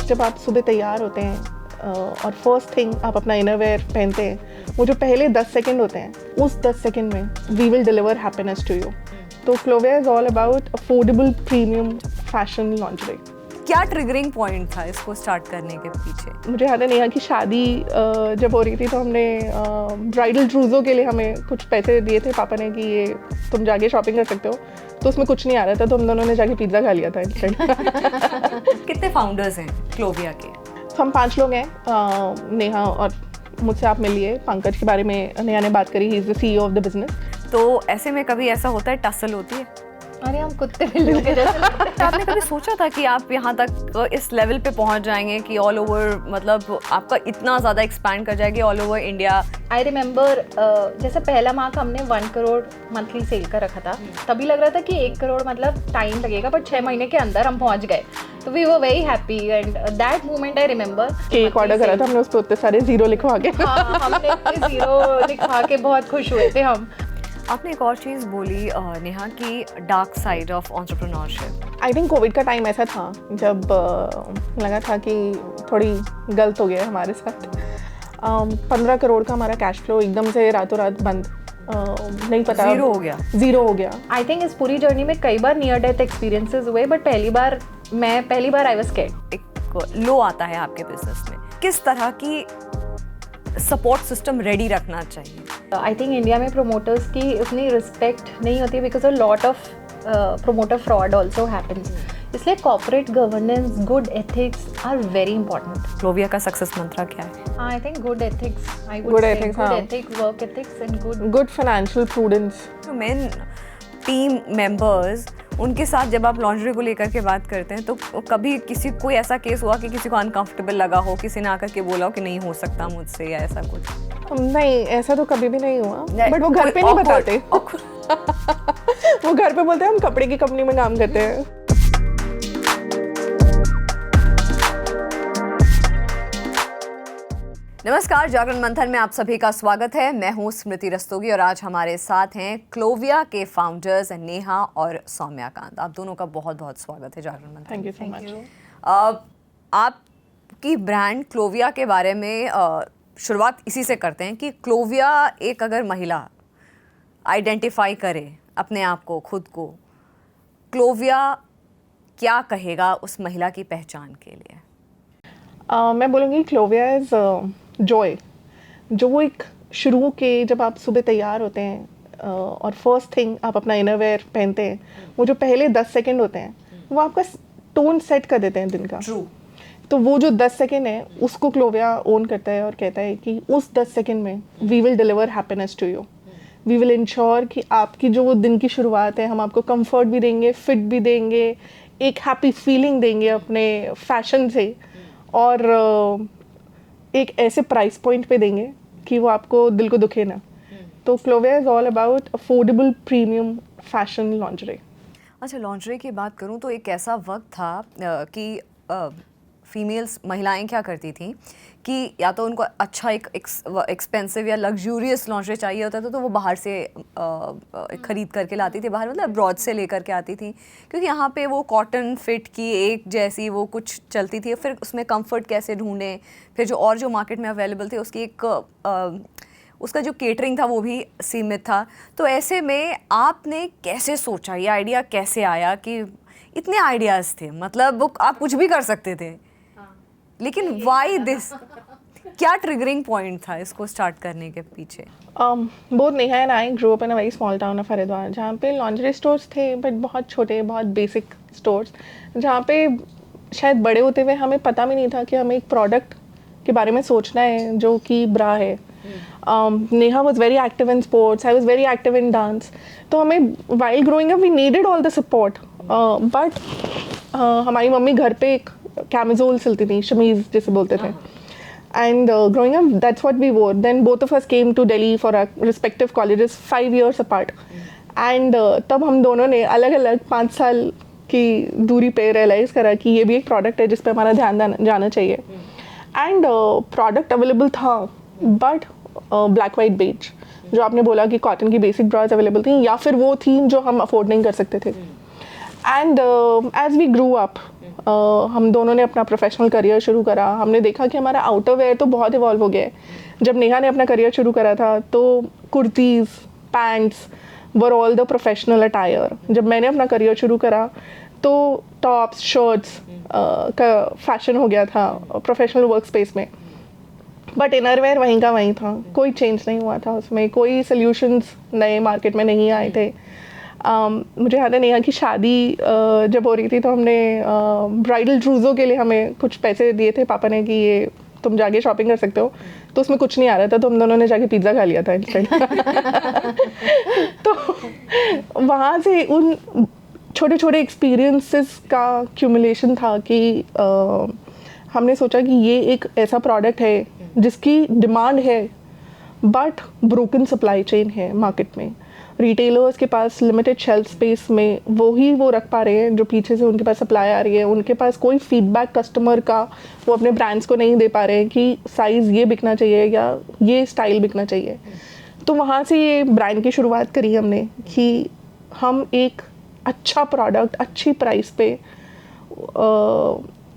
जब आप सुबह तैयार होते हैं और फर्स्ट थिंग आप अपना इनरवेयर पहनते हैं, वो जो पहले 10 सेकंड होते हैं, उस 10 सेकंड में we will deliver happiness to you. तो Clovia is all about affordable premium fashion lingerie. क्या ट्रिगरिंग पॉइंट था इसको स्टार्ट करने के पीछे? मुझे याद है नेहा की शादी जब हो रही थी तो हमने ब्राइडल ट्रूज़ों के लिए हमें कुछ पैसे दिए थे पापा ने कि ये तुम जाके शॉपिंग कर सकते हो, तो उसमें कुछ नहीं आ रहा था, तो हम दोनों ने जाके पिज़्ज़ा खा लिया था इंस्टेंट। कितने फाउंडर्स हैं क्लोविया के? तो हम 5 लोग हैं। नेहा और मुझसे आप मिलिए, पंकज के बारे में नेहा ने बात करी, he is the CEO of the business. तो ऐसे में कभी ऐसा होता है, टसल होती है? अरे हम कुत्ते बिल्लियों के जैसे आपने कभी सोचा था कि आप यहाँ तक इस लेवल पे पहुँच जाएंगे कि ऑल ओवर, मतलब आपका इतना ज़्यादा एक्सपैंड कर जाएगी ऑल ओवर इंडिया? आई रिमेंबर जैसे पहला मार्क हमने 1 करोड़ मंथली सेल का रखा था, तभी लग रहा था कि 1 करोड़ मतलब टाइम लगेगा, बट 6 महीने के अंदर हम पहुँच गए, तो we were very happy and that moment I remember. Cake order करा था हमने, उस पर उतने सारे जीरो लिखवा के। हाँ, हमने जीरो लिखवा के बहुत खुश हुए थे हम। आपने एक और चीज़ बोली नेहा की, dark side of entrepreneurship. I think Covid का टाइम ऐसा था जब लगा था कि थोड़ी गलत हो गया हमारे साथ। 15 करोड़ का हमारा कैश फ्लो एकदम से रातों रात बंद, नहीं पता, ज़ीरो हो गया। आई थिंक इस पूरी जर्नी में कई बार नियर डेथ एक्सपीरियंसेस हुए, बट पहली बार आई वाज स्कैर्ड। एक लो आता है आपके बिजनेस में, किस तरह की सपोर्ट सिस्टम रेडी रखना चाहिए? आई थिंक इंडिया में प्रोमोटर्स की उतनी रिस्पेक्ट नहीं होती, because a lot of promoter fraud also happens, इसलिए corporate governance, good ethics are very important. Clovia का सक्सेस मंत्र क्या है? I think good ethics, I would Good से ethics, गुड हाँ। Ethics, work ethics and good financial prudence. Main team members, उनके साथ जब आप लॉन्ड्री को लेकर के बात करते हैं, तो कभी कोई ऐसा केस हुआ कि किसी को अनकंफर्टेबल लगा हो, किसी ने आकर के बोला हो कि नहीं हो सकता मुझसे, या ऐसा कुछ? नहीं, ऐसा तो कभी भी नहीं हुआ, बट वो घर पे नहीं बताते। वो घर पे बोलते हैं हम कपड़े की कंपनी में काम करते हैं। नमस्कार, जागरण मंथन में आप सभी का स्वागत है। मैं हूं स्मृति रस्तोगी और आज हमारे साथ हैं क्लोविया के फाउंडर्स नेहा और सौम्याकांत। आप दोनों का बहुत बहुत स्वागत है जागरण मंथन। Thank you so much. आपकी ब्रांड क्लोविया के बारे में शुरुआत इसी से करते हैं कि क्लोविया एक अगर महिला आइडेंटिफाई करे अपने आप को, खुद को, क्लोविया क्या कहेगा उस महिला की पहचान के लिए? मैं बोलूँगी क्लोविया इज़ जॉय। जो वो एक शुरू के जब आप सुबह तैयार होते हैं और फर्स्ट थिंग आप अपना इनरवेयर पहनते हैं, वो जो पहले 10 सेकंड होते हैं, वो आपका टोन सेट कर देते हैं दिन का। ट्रू। तो वो जो 10 सेकंड है, उसको क्लोविया ओन करता है और कहता है कि उस 10 सेकंड में we will deliver happiness to you. We will ensure कि आपकी जो वो दिन की शुरुआत है, हम आपको कंफर्ट भी देंगे, फिट भी देंगे, एक हैप्पी फीलिंग देंगे अपने फैशन से, और एक ऐसे प्राइस पॉइंट पे देंगे कि वो आपको दिल को दुखे ना। तो Clovia is all about affordable premium fashion lingerie. अच्छा, लॉन्ड्री की बात करूं तो एक ऐसा वक्त था कि फीमेल्स, महिलाएं क्या करती थी कि या तो उनको अच्छा एक एक्सपेंसिव या लग्जूरियस लॉन्ड्री चाहिए होता था, तो वो बाहर से ख़रीद करके लाती थी, बाहर मतलब अब्रॉड से लेकर के आती थी, क्योंकि यहाँ पे वो कॉटन फिट की एक जैसी वो कुछ चलती थी। फिर उसमें कंफर्ट कैसे ढूंढें, फिर जो मार्केट में अवेलेबल थे उसकी उसका जो केटरिंग था वो भी सीमित था। तो ऐसे में आपने कैसे सोचा, ये आइडिया कैसे आया कि इतने आइडियाज़ थे, मतलब आप कुछ भी कर सकते थे, लेकिन व्हाई दिस? क्या ट्रिगरिंग पॉइंट था इसको स्टार्ट करने के पीछे? Both Neha and I grow up in a very small town of Haridwar, जहाँ पे लॉन्ड्री स्टोर्स थे, बट बहुत छोटे, बहुत बेसिक स्टोर्स, जहाँ पे शायद बड़े होते हुए हमें पता भी नहीं था कि हमें एक प्रोडक्ट के बारे में सोचना है जो कि ब्रा है। Neha was very active in sports, I was very active in dance, तो हमें while growing up we needed all the support, but हमारी मम्मी घर पे एक कैमिजोल सिलती थी, शमीज जिसे बोलते थे, and growing up that's what we wore. Then both of us came to Delhi for our respective colleges 5 years apart, and तब हम दोनों ने अलग अलग 5 साल की दूरी पे रियलाइज़ करा कि ये भी एक प्रोडक्ट है जिस पे हमारा ध्यान जाना चाहिए। एंड प्रोडक्ट अवेलेबल था, बट ब्लैक वाइट बेज, जो आपने बोला कि कॉटन की बेसिक ब्राज अवेलेबल थी, या फिर वो थी जो हम अफोर्ड नहीं कर सकते थे। And as we grew up हम दोनों ने अपना प्रोफेशनल करियर शुरू करा, हमने देखा कि हमारा आउटर वेयर तो बहुत इवॉल्व हो गया है। जब नेहा ने अपना करियर शुरू करा था तो kurtis, pants were all the professional attire. जब मैंने अपना करियर शुरू करा तो टॉप्स, शर्ट्स का फैशन हो गया था प्रोफेशनल वर्क स्पेस में, बट इनरवेयर वहीं का वहीं था, कोई चेंज नहीं हुआ था उसमें, कोई सोल्यूशंस नए मार्केट में नहीं आए थे। मुझे याद है नेहा की शादी जब हो रही थी तो हमने ब्राइडल ट्रूज़ो के लिए हमें कुछ पैसे दिए थे पापा ने कि ये तुम जाके शॉपिंग कर सकते हो, तो उसमें कुछ नहीं आ रहा था तो हम दोनों ने जाके पिज़्ज़ा खा लिया था इंस्टेंट। तो वहाँ से उन छोटे छोटे एक्सपीरियंसेस का क्यूमुलेशन था कि हमने सोचा कि ये एक ऐसा प्रोडक्ट है जिसकी डिमांड है बट ब्रोकन सप्लाई चेन है मार्केट में। रिटेलर्स के पास लिमिटेड शेल्फ स्पेस में वो रख पा रहे हैं जो पीछे से उनके पास सप्लाई आ रही है, उनके पास कोई फीडबैक कस्टमर का वो अपने ब्रांड्स को नहीं दे पा रहे हैं कि साइज़ ये बिकना चाहिए या ये स्टाइल बिकना चाहिए। तो वहाँ से ये ब्रांड की शुरुआत करी हमने कि हम एक अच्छा प्रोडक्ट अच्छी प्राइस पे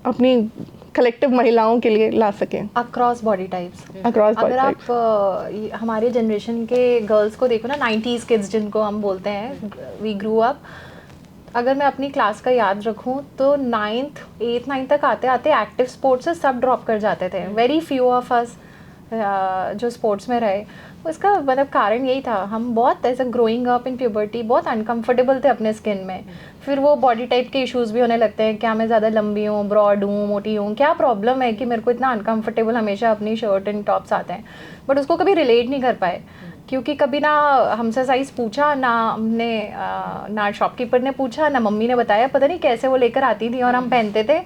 अपनी कलेक्टिव महिलाओं के लिए ला सकें अक्रॉस बॉडी टाइप्स। अक्रॉस अगर आप हमारे जनरेशन के गर्ल्स को देखो ना, 90s किड्स जिनको हम बोलते हैं, वी ग्रू अप, अगर मैं अपनी क्लास का याद रखूं तो 8th 9th तक आते आते एक्टिव स्पोर्ट्स से सब ड्रॉप कर जाते थे। वेरी फ्यू ऑफ अस जो स्पोर्ट्स में रहे। उसका मतलब कारण यही था, हम बहुत ऐसा ग्रोइंग अप इन प्यूबर्टी बहुत अनकंफर्टेबल थे अपने स्किन में। फिर वो बॉडी टाइप के इश्यूज़ भी होने लगते हैं, क्या मैं ज़्यादा लंबी हूँ, ब्रॉड हूँ, मोटी हूँ, क्या प्रॉब्लम है कि मेरे को इतना अनकंफर्टेबल हमेशा अपनी शर्ट एंड टॉप्स आते हैं। बट उसको कभी रिलेट नहीं कर पाए क्योंकि कभी ना हमसे साइज़ पूछा, ना हमने ना शॉपकीपर ने पूछा, ना मम्मी ने बताया, पता नहीं कैसे वो लेकर आती थी और हम पहनते थे।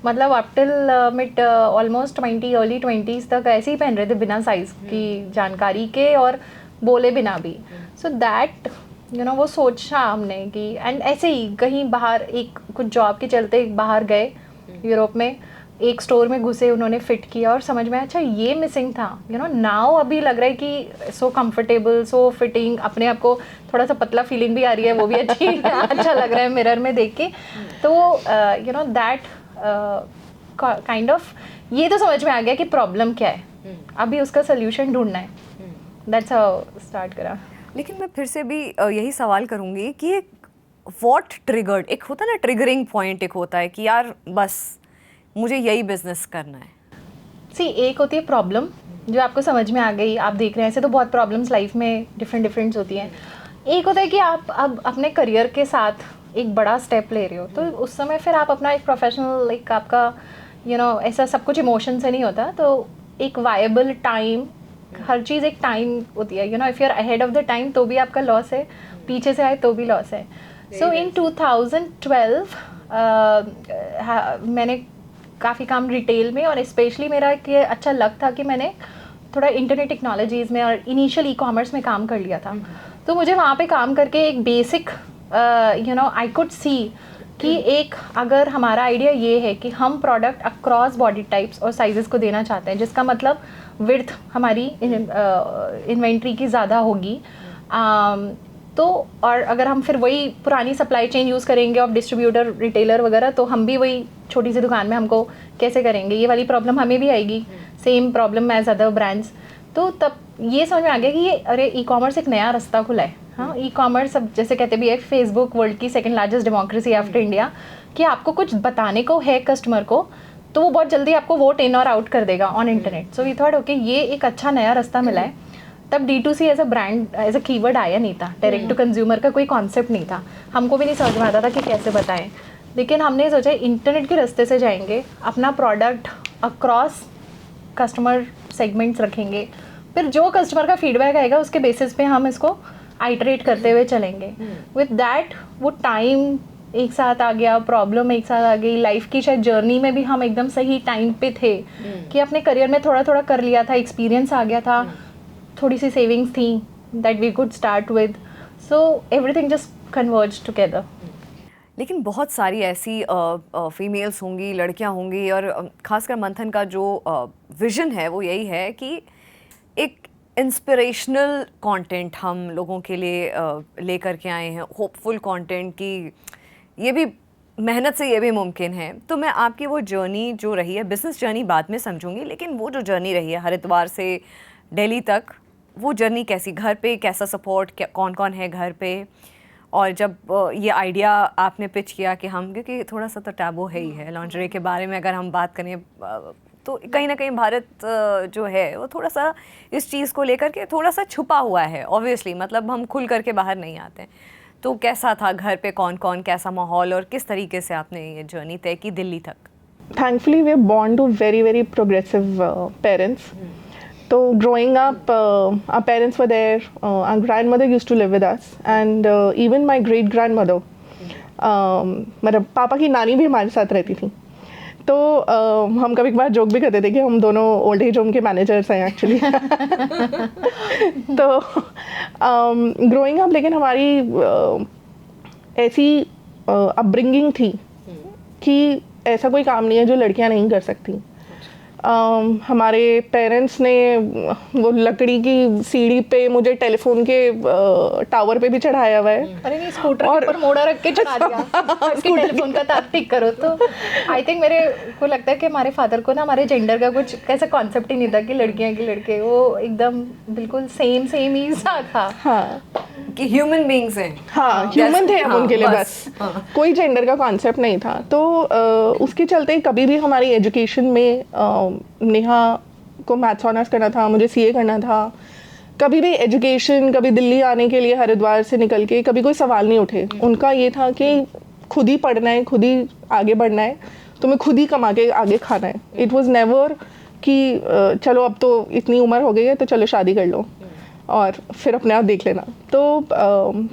मतलब up till mid almost 20 early 20s तक ऐसे ही पहन रहे थे बिना साइज़ की जानकारी के और बोले बिना भी। सो दैट वो सोचा हमने कि एंड ऐसे ही कहीं बाहर एक कुछ जॉब के चलते बाहर गए यूरोप में, एक स्टोर में घुसे, उन्होंने फिट किया और समझ में अच्छा ये मिसिंग था। नाउ अभी लग रहा है कि सो कंफर्टेबल, सो फिटिंग, अपने आप को थोड़ा सा पतला फीलिंग भी आ रही है, वो भी अच्छी अच्छा लग रहा है मिरर में देख के। तो दैट काइंड ऑफ ये तो समझ में आ गया कि प्रॉब्लम क्या है, अभी उसका सोल्यूशन ढूंढना है। दैट्स हाउ स्टार्ट करा। लेकिन मैं फिर से भी यही सवाल करूँगी कि व्हाट ट्रिगर्ड, एक होता है ना ट्रिगरिंग पॉइंट, एक होता है कि यार बस मुझे यही बिजनेस करना है। एक होती है प्रॉब्लम जो आपको समझ में आ गई, आप देख रहे हैं, ऐसे तो बहुत प्रॉब्लम्स लाइफ में डिफरेंट होती हैं। एक होता है कि आप अब अपने करियर के साथ एक बड़ा स्टेप ले रहे हो, तो उस समय फिर आप अपना एक प्रोफेशनल, एक आपका ऐसा सब कुछ इमोशन से नहीं होता, तो एक वायबल टाइम, हर चीज़ एक टाइम होती है। If you are ahead of the time तो भी आपका लॉस है, पीछे से आए तो भी लॉस है। सो इन 2012 मैंने काफ़ी काम रिटेल में, और स्पेशली मेरा कि अच्छा लक था कि मैंने थोड़ा इंटरनेट टेक्नोलॉजीज़ में और इनिशियल ई-कॉमर्स में काम कर लिया था। तो मुझे वहाँ पे काम करके एक बेसिक आई कुड सी कि एक अगर हमारा आइडिया ये है कि हम प्रोडक्ट अक्रॉस बॉडी टाइप्स और साइजेस को देना चाहते हैं, जिसका मतलब विड्थ हमारी इन्वेंट्री की ज़्यादा होगी, तो और अगर हम फिर वही पुरानी सप्लाई चेन यूज़ करेंगे ऑफ डिस्ट्रीब्यूटर, रिटेलर वगैरह, तो हम भी वही छोटी सी दुकान में हमको कैसे करेंगे, ये वाली प्रॉब्लम हमें भी आएगी, same problem as other brands. तो तब ये समझ में आ गया कि ये अरे ई-कॉमर्स एक नया रास्ता खुला है। हाँ, ई-कॉमर्स अब जैसे कहते भी है फेसबुक वर्ल्ड की second largest democracy after India, कि आपको कुछ बताने को है कस्टमर को तो वो बहुत जल्दी आपको वोट इन और आउट कर देगा on internet. So we thought okay ये एक अच्छा नया रास्ता मिला है। तब D2C as a brand, as a keyword आया नहीं था, डायरेक्ट टू कंज्यूमर का कोई कॉन्सेप्ट नहीं था, हमको भी नहीं समझ में आता था कि कैसे बताएं। लेकिन हमने सोचा इंटरनेट के रास्ते से जाएंगे, अपना प्रोडक्ट अक्रॉस कस्टमर सेगमेंट्स रखेंगे, फिर जो कस्टमर का फीडबैक आएगा उसके बेसिस पे हम इसको आइटरेट करते हुए चलेंगे। विद दैट वो टाइम एक साथ आ गया, प्रॉब्लम एक साथ आ गई, लाइफ की शायद जर्नी में भी हम एकदम सही टाइम पे थे कि अपने करियर में थोड़ा थोड़ा कर लिया था, एक्सपीरियंस आ गया था, थोड़ी सी सेविंग्स थी that we could start with, so everything just converge together. लेकिन बहुत सारी ऐसी फीमेल्स होंगी, लड़कियां होंगी, और खासकर मंथन का जो विजन है वो यही है कि एक इंस्पिरेशनल कंटेंट हम लोगों के लिए लेकर के आए हैं, होपफुल कंटेंट की ये भी मेहनत से ये भी मुमकिन है। तो मैं आपकी वो जर्नी जो रही है, बिज़नेस जर्नी बाद में समझूंगी, लेकिन वो जो जर्नी रही है हरिद्वार से दिल्ली तक, वो जर्नी कैसी, घर पे कैसा सपोर्ट, क्या कौन कौन है घर पे, और जब ये आइडिया आपने पिच किया कि हम, क्योंकि थोड़ा सा तो टैबू है ही है लॉन्जरी के बारे में अगर हम बात करें, तो कहीं ना कहीं भारत जो है वो थोड़ा सा इस चीज़ को लेकर के थोड़ा सा छुपा हुआ है ऑब्वियसली, मतलब हम खुल करके बाहर नहीं आते हैं। तो कैसा था घर पे, कौन कौन, कैसा माहौल, और किस तरीके से आपने ये जर्नी तय की दिल्ली तक? Thankfully, we are born to very progressive parents. So growing up, our parents were there. Our grandmother used to live with us, and even my great grandmother, मतलब पापा की नानी भी हमारे साथ रहती थी। तो हम कभी कभार जोक भी करते थे कि हम दोनों ओल्ड एज होम के मैनेजर्स हैं एक्चुअली। तो ग्रोइंग अप, लेकिन हमारी ऐसी अपब्रिंगिंग थी कि ऐसा कोई काम नहीं है जो लड़कियां नहीं कर सकती। हमारे पेरेंट्स ने वो लकड़ी की सीढ़ी पे मुझे टेलीफोन के टावर पे भी चढ़ाया हुआ है। अरे नहीं, स्कूटर के ऊपर मोड़ा रख के चढ़ा दिया कि टेलीफोन का तार ठीक करो। तो आई थिंक मेरे को लगता है कि हमारे फादर को ना हमारे जेंडर का कुछ कैसा कॉन्सेप्ट ही नहीं था कि लड़कियां कि लड़के, वो एकदम बिल्कुल सेम ही सा था। हाँ, कि ह्यूमन बीइंग्स हैं। हाँ, ह्यूमन थे हम हाँ, उनके लिए, बस कोई जेंडर का कॉन्सेप्ट नहीं था। तो उसके चलते कभी भी हमारी एजुकेशन में नेहा को मैथ्स ऑनर्स करना था, मुझे सीए करना था, कभी भी एजुकेशन, कभी दिल्ली आने के लिए हरिद्वार से निकल के कभी कोई सवाल नहीं उठे। उनका ये था कि खुद ही पढ़ना है, खुद ही आगे बढ़ना है, तुम्हें खुद ही कमा के आगे खाना है। इट वॉज नेवर कि चलो अब तो इतनी उम्र हो गई है तो चलो शादी कर लो और फिर अपने आप देख लेना। तो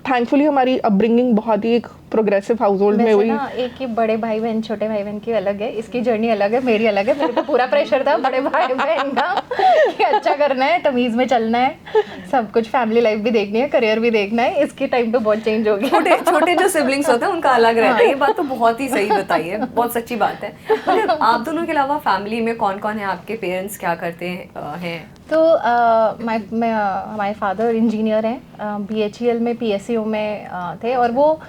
थैंकफुली हमारी अपब्रिंगिंग बहुत ही एक प्रोग्रेसिव हाउस होल्ड में हुई। एक ही बड़े भाई बहन, छोटे भाई बहन की अलग है, इसकी जर्नी अलग है, मेरी अलग है। मेरे पे पूरा प्रेशर था बड़े भाई बहन का कि अच्छा करना है, तमीज़ में चलना है, सब कुछ, फैमिली लाइफ भी देखनी है, करियर भी देखना है। इसके टाइम पे बहुत चेंज हो गया। छोटे छोटे जो सिबलिंग्स होते हैं उनका अलग रहता है। ये बात तो बहुत ही सही बताई है, बहुत सच्ची बात है। मतलब आप दोनों के अलावा फैमिली में कौन कौन है, आपके पेरेंट्स क्या करते हैं? तो हमारे फादर इंजीनियर हैं, BHEL में PSCO में थे, और वो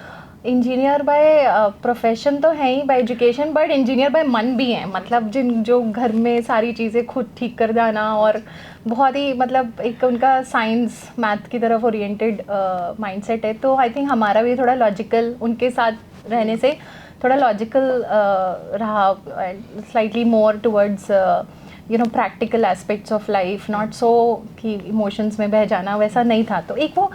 इंजीनियर बाय प्रोफेशन तो है ही, by education, but engineer by मन भी हैं। मतलब जो घर में सारी चीज़ें खुद ठीक कर जाना, और बहुत ही मतलब एक उनका साइंस मैथ की तरफ ओरिएंटेड माइंडसेट है। तो आई थिंक हमारा भी थोड़ा लॉजिकल, उनके साथ रहने से थोड़ा लॉजिकल रहा, slightly more towards practical aspects of life, not so कि इमोशंस में बह जाना, वैसा नहीं था। तो एक वो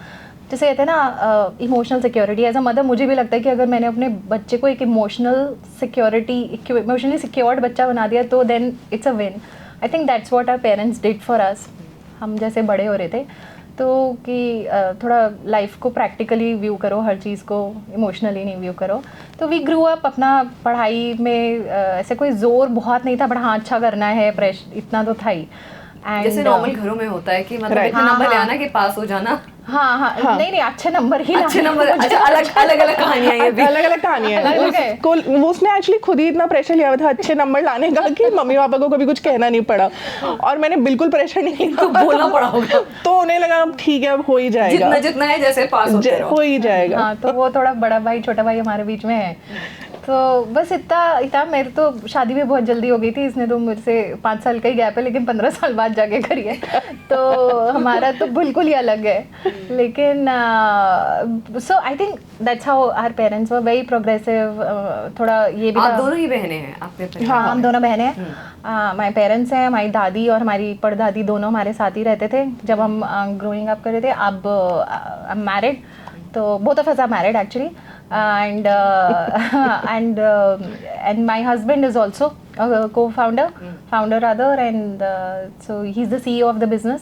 जैसे कहते हैं ना emotional security, as a mother मुझे भी लगता है कि अगर मैंने अपने बच्चे को एक इमोशनली सिक्योर्ड बच्चा बना दिया तो then it's a win. I think that's what our parents did for us. हम जैसे बड़े हो रहे थे तो कि थोड़ा लाइफ को प्रैक्टिकली व्यू करो, हर चीज़ को इमोशनली नहीं व्यू करो। तो वी ग्रू अप, अपना पढ़ाई में ऐसे कोई जोर बहुत नहीं था, बट हाँ अच्छा करना है, प्रेशर इतना तो था ही। जैसे नॉर्मल घरों में होता है कि मतलब इतना नंबर ले आना कि पास हो जाना। हाँ, नहीं अच्छे नंबर ही, अच्छे नंबर। अच्छा, अलग अलग कहानियां, ये भी अलग अलग कहानियां हैं। उसने एक्चुअली खुद ही इतना प्रेशर लिया हुआ था अच्छे नंबर लाने का कि मम्मी पापा को कभी कुछ कहना नहीं पड़ा, और मैंने बिल्कुल प्रेशर नहीं लिया, तो बोलना पड़ा होगा। तो उन्हें लगा ठीक है अब हो ही जाएगा, जितना है जैसे पास हो ही जाएगा। हाँ, तो वो थोड़ा बड़ा भाई छोटा भाई हमारे बीच में है। तो बस इतना मेरे तो शादी भी बहुत जल्दी हो गई थी। इसने तो मुझसे 5 साल का ही गैप है, लेकिन 15 साल बाद जाके करी है। तो हमारा तो बिल्कुल ही अलग है। लेकिन so I think that's how our parents were very progressive. थोड़ा ये भी आप दोनों ही बहनें हैं आपके? हाँ, हम दोनों बहनें हैं। हमारे पेरेंट्स हैं, हमारी दादी और हमारी परदादी दोनों हमारे साथ ही रहते थे जब हम ग्रोइंग अप कर रहे थे। अब आई एम मैरिड, तो both of us are married actually, and my husband is also a co-founder, founder rather, and so he's the CEO of the business,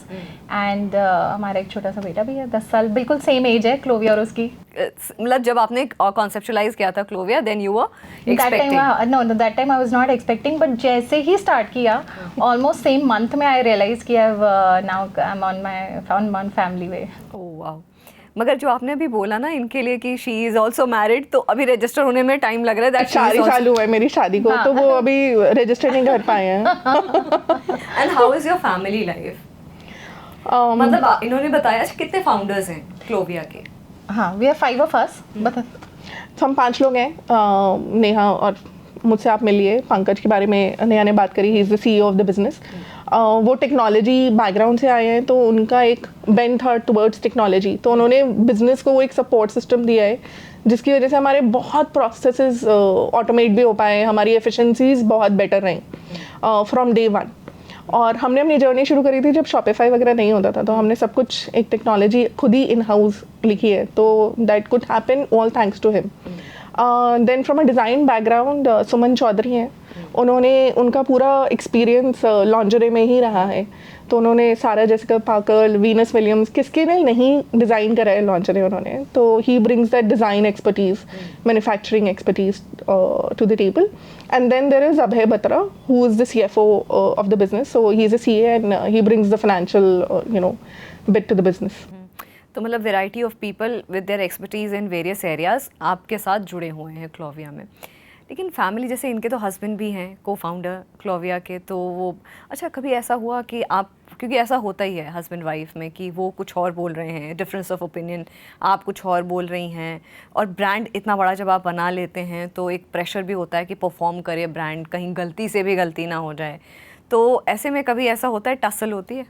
and हमारा एक छोटा सा बेटा भी है, 10 साल, बिल्कुल सेम एज है क्लोविया और उसकी। मतलब जब आपने कॉन्सेप्चुअलाइज किया था Clovia, then you were expecting? that time I was not expecting, but जैसे ही स्टार्ट किया almost same month में I realized कि now I'm on family way। Oh wow। मगर जो आपने अभी बोला ना इनके लिए कि शी इज ऑल्सो मैरिड, तो अभी रजिस्टर होने में टाइम लग रहा है। 4 ही साल हुआ है मेरी शादी को, तो वो अभी रजिस्टर नहीं कर पाए हैं। And how is your family life? मतलब इन्होंने बताया कितने फाउंडर्स हैं क्लोविया के? हाँ, we are 5 of us, but हम 5 लोग हैं, नेहा और मुझसे आप मिलिए, पंकज के बारे में नेहा ने बात करी, he is the CEO of the business. वो टेक्नोलॉजी बैकग्राउंड से आए हैं, तो उनका एक बेंड था टुवर्ड्स टेक्नोलॉजी, तो उन्होंने बिजनेस को वो एक सपोर्ट सिस्टम दिया है जिसकी वजह से हमारे बहुत प्रोसेसेस ऑटोमेट भी हो पाए, हमारी एफिशिएंसीज बहुत बेटर रहीं फ्रॉम डे वन। और हमने अपनी जर्नी शुरू करी थी जब शॉपिफाई वगैरह नहीं होता था, तो हमने सब कुछ एक टेक्नोलॉजी खुद ही इन हाउस लिखी है, तो that could happen all thanks to him. Then from a design background Suman Chaudhary हैं, उन्होंने उनका पूरा एक्सपीरियंस लॉन्जरे में ही रहा है, तो उन्होंने सारा जेसिका पार्कर, वीनस विलियम्स, किसके लिए नहीं डिज़ाइन करा है लॉन्जरे उन्होंने, तो he brings that design expertise, manufacturing expertise to the table. And then there is Abhay Batra, who is the CFO of the business. So he is a CA and he brings the financial, bit to the business. तो मतलब variety of people with their expertise in various areas आपके साथ जुड़े हुए हैं Clovia में। लेकिन family, जैसे इनके तो हस्बैंड भी हैं को फाउंडर क्लोविया के, तो वो अच्छा कभी ऐसा हुआ कि आप, क्योंकि ऐसा होता ही है हस्बैंड वाइफ में कि वो कुछ और बोल रहे हैं, डिफरेंस ऑफ ओपिनियन, आप कुछ और बोल रही हैं, और ब्रांड इतना बड़ा जब आप बना लेते हैं तो एक प्रेशर भी होता है कि परफॉर्म करे ब्रांड, कहीं गलती से भी गलती ना हो जाए, तो ऐसे में कभी ऐसा होता है, टसल होती है?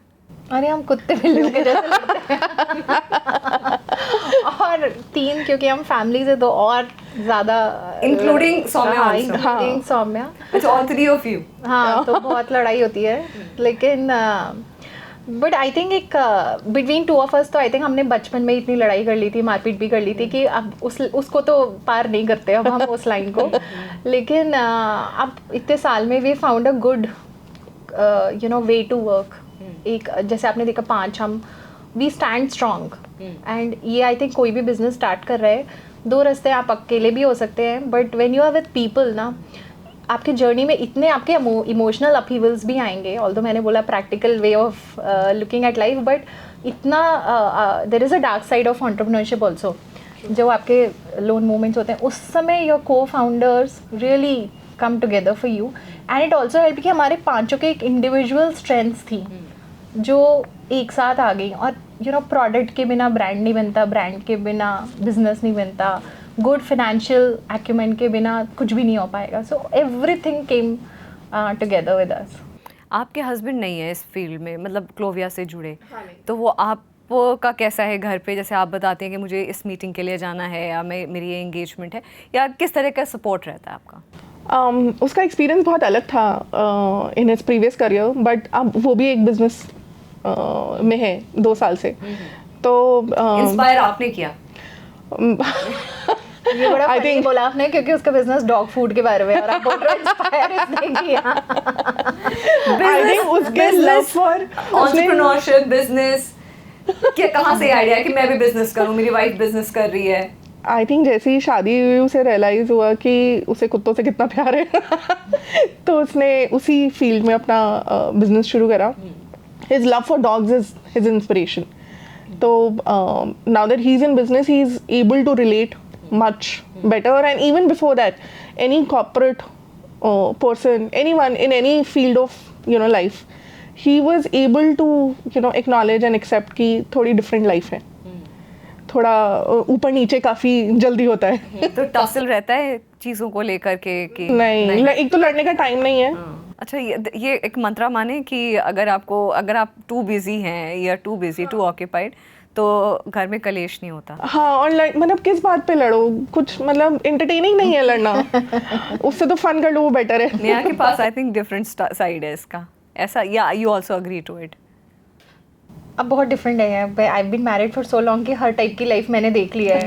अरे हम कुत्ते बिल्लियों के जैसे लगते हैं और 3 क्योंकि हम फैमिली से तो और ज़्यादा, इंक्लूडिंग सौम्या हाँ, also? इंक्लूडिंग सौम्या। अच्छा, ऑल 3 ऑफ यू? हाँ, तो बहुत लड़ाई होती है, लेकिन बट आई थिंक एक बिटवीन 2 ऑफ अस तो आई थिंक हमने बचपन में इतनी लड़ाई कर ली थी, मारपीट भी कर ली थी कि अब उसको तो पार नहीं करते अब हम उस लाइन को। लेकिन अब इतने साल में we found a good way to work. एक जैसे आपने देखा 5 हम वी स्टैंड स्ट्रॉन्ग, एंड ये आई थिंक कोई भी बिजनेस स्टार्ट कर रहे हैं, 2 रास्ते, आप अकेले भी हो सकते हैं, but when you are with people ना, आपकी जर्नी में इतने आपके इमोशनल अपहीवल्स भी आएंगे, ऑल्दो मैंने बोला practical way of looking at life, but इतना there is a dark side of entrepreneurship also. जो आपके लोन मोमेंट्स होते हैं उस समय योर को founders really come together for you, and it also help कि हमारे 5 के एक इंडिविजुअल स्ट्रेंथ्स थी जो एक साथ आ गई। और प्रोडक्ट के बिना ब्रांड नहीं बनता, ब्रांड के बिना बिजनेस नहीं बनता, गुड फाइनेंशियल एक्यूमेंट के बिना कुछ भी नहीं हो पाएगा। So everything came together with us. आपके हस्बैंड नहीं है इस फील्ड में, मतलब क्लोविया से जुड़े, तो वो आप का कैसा है घर पे? जैसे आप बताते हैं कि मुझे इस मीटिंग के लिए जाना है या मेरी ये एंगेजमेंट है, या किस तरह का सपोर्ट रहता है आपका? उसका एक्सपीरियंस बहुत अलग था in his previous career, but अब वो भी एक बिजनेस में है 2 साल से, तो इंस्पायर आपने किया? ये बड़ा I funny think- बोला आपने, क्योंकि उसका बिजनेस डॉग फूड के बारे में है और आप बोल रहे हो इंस्पायर इसने किया। I think उसके love for एंटरप्रेन्योरशिप, बिजनेस, क्या कहाँ से आइडिया कि मैं भी बिजनेस करूँ, मेरी वाइफ बिजनेस कर रही है? आई थिंक जैसे ही शादी हुई उसे रियलाइज़ हुआ कि उसे कुत्तों से कितना प्यार है तो उसने उसी फील्ड में अपना बिजनेस शुरू करा। His love for dogs is his inspiration, तो now that he is in business he is able to relate much better, and even before that any corporate person, anyone in any field of life, he was able to acknowledge and accept कि थोड़ी different life है, थोड़ा ऊपर नीचे काफ़ी जल्दी होता है। तो टसल रहता है चीज़ों को लेकर के कि नहीं, एक तो लड़ने का टाइम नहीं है। अच्छा, ये एक मंत्रा माने कि अगर आप टू बिजी हैं या टू बिजी, टू ऑक्यूपाइड, तो घर में कलेश नहीं होता। हाँ, और मतलब किस बात पे लड़ो, कुछ मतलब इंटरटेनिंग नहीं है लड़ना उससे तो फन कर लो, वो बेटर है। नेहा के पास आई थिंक डिफरेंट साइड है इसका, ऐसा, या you also agree to it? अब बहुत डिफरेंट है, I been married for so long कि हर टाइप की लाइफ मैंने देख लिया है।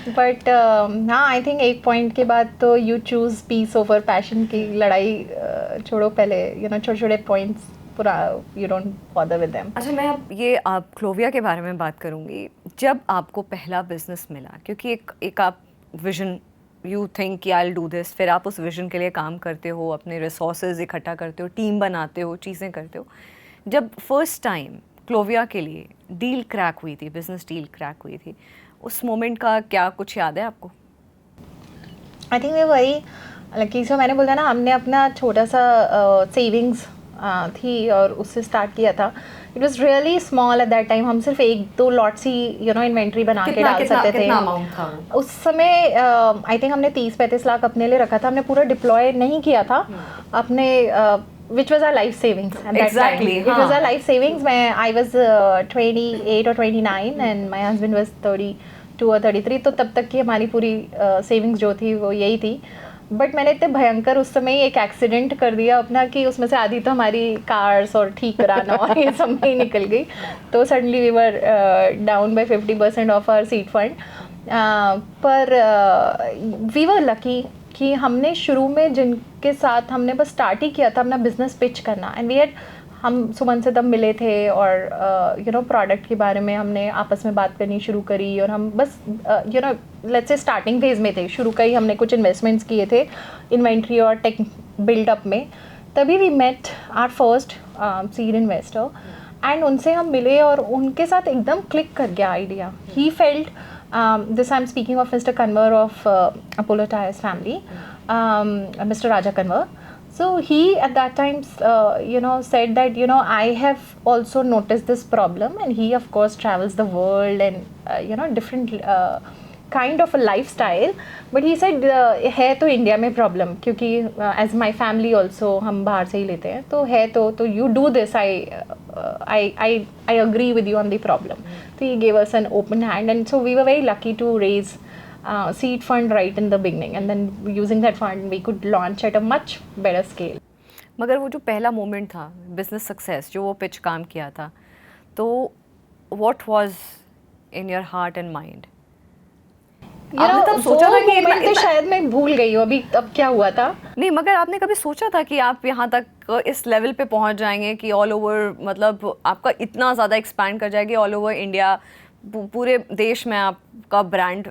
बट हाँ, आई थिंक एक पॉइंट के बाद तो you choose peace over passion की लड़ाई छोड़ो, पहले छोटे छोटे पॉइंट्स पूरा you don't bother with them. अच्छा, मैं आप क्लोविया के बारे में बात करूँगी। जब आपको पहला बिजनेस मिला, क्योंकि एक आप विजन, यू थिंक कि आई विल डू दिस, फिर आप उस विजन के लिए काम करते हो, अपने रिसोर्सेज इकट्ठा करते हो, टीम बनाते हो, चीज़ें करते हो। जब फर्स्ट टाइम क्लोविया के लिए डील क्रैक हुई थी, बिजनेस डील क्रैक हुई थी, उस मोमेंट का क्या कुछ याद है आपको? आई थिंक वही लकी सो मैंने बोला ना, हमने अपना छोटा सा सेविंग्स थी और उससे स्टार्ट किया था it was really small eight that time. हम सिर्फ 1-2 लॉट्स ही इन्वेंट्री बना के डाल सकते थे. कितना अमाउंट था वो? उस समय आई थिंक हमने 30-35 लाख अपने लिए रखा था. हमने पूरा डिप्लॉय नहीं किया था अपने, which was our life savings at that Exactly, time. It was our life savings. I was 28 or 29 and my husband was 32 or 33. तो तब तक की हमारी पूरी सेविंग्स जो थी वो यही थी. बट मैंने इतने भयंकर उस समय एक एक्सीडेंट कर दिया अपना कि उसमें से आधी तो हमारी कार्स और ठीक कराना और ये सब में ही निकल गई. तो suddenly we were down by 50% of our seed fund. पर वी वर लकी कि हमने शुरू में जिनके साथ हमने बस स्टार्ट ही किया था अपना बिजनेस पिच करना. एंड वी हैड, हम सुमन से तब मिले थे और प्रोडक्ट के बारे में हमने आपस में बात करनी शुरू करी. और हम बस लेट्स से स्टार्टिंग फेज में थे. शुरू का ही हमने कुछ इन्वेस्टमेंट्स किए थे इन्वेंट्री और टेक बिल्डअप में. तभी we met our first seed investor and उनसे हम मिले और उनके साथ एकदम क्लिक कर गया idea. He felt this I'm speaking of Mr. Kanwar of Apollo Tyres family, Mr. Raja Kanwar. So he at that time said that I have also noticed this problem, and he of course travels the world and different kind of a lifestyle. But he said है तो India में problem, क्योंकि as my family also हम बाहर से ही लेते हैं. तो है तो you do this, I agree with you on the problem. So he gave us an open hand, and so we were very lucky to raise seed fund right in the beginning, and then using that fund we could launch at a much better scale. मगर वो जो पहला moment था business success, जो वो pitch काम किया था, तो what was in your heart and mind? आपने तब सोचा था कि इतना शायद मैं भूल गई हूँ अभी अब क्या हुआ था. नहीं, मगर आपने कभी सोचा था कि आप यहाँ तक इस लेवल पे पहुँच जाएंगे कि ऑल ओवर, मतलब आपका इतना ज़्यादा एक्सपैंड कर जाएगी ऑल ओवर इंडिया, पूरे देश में आपका ब्रांड?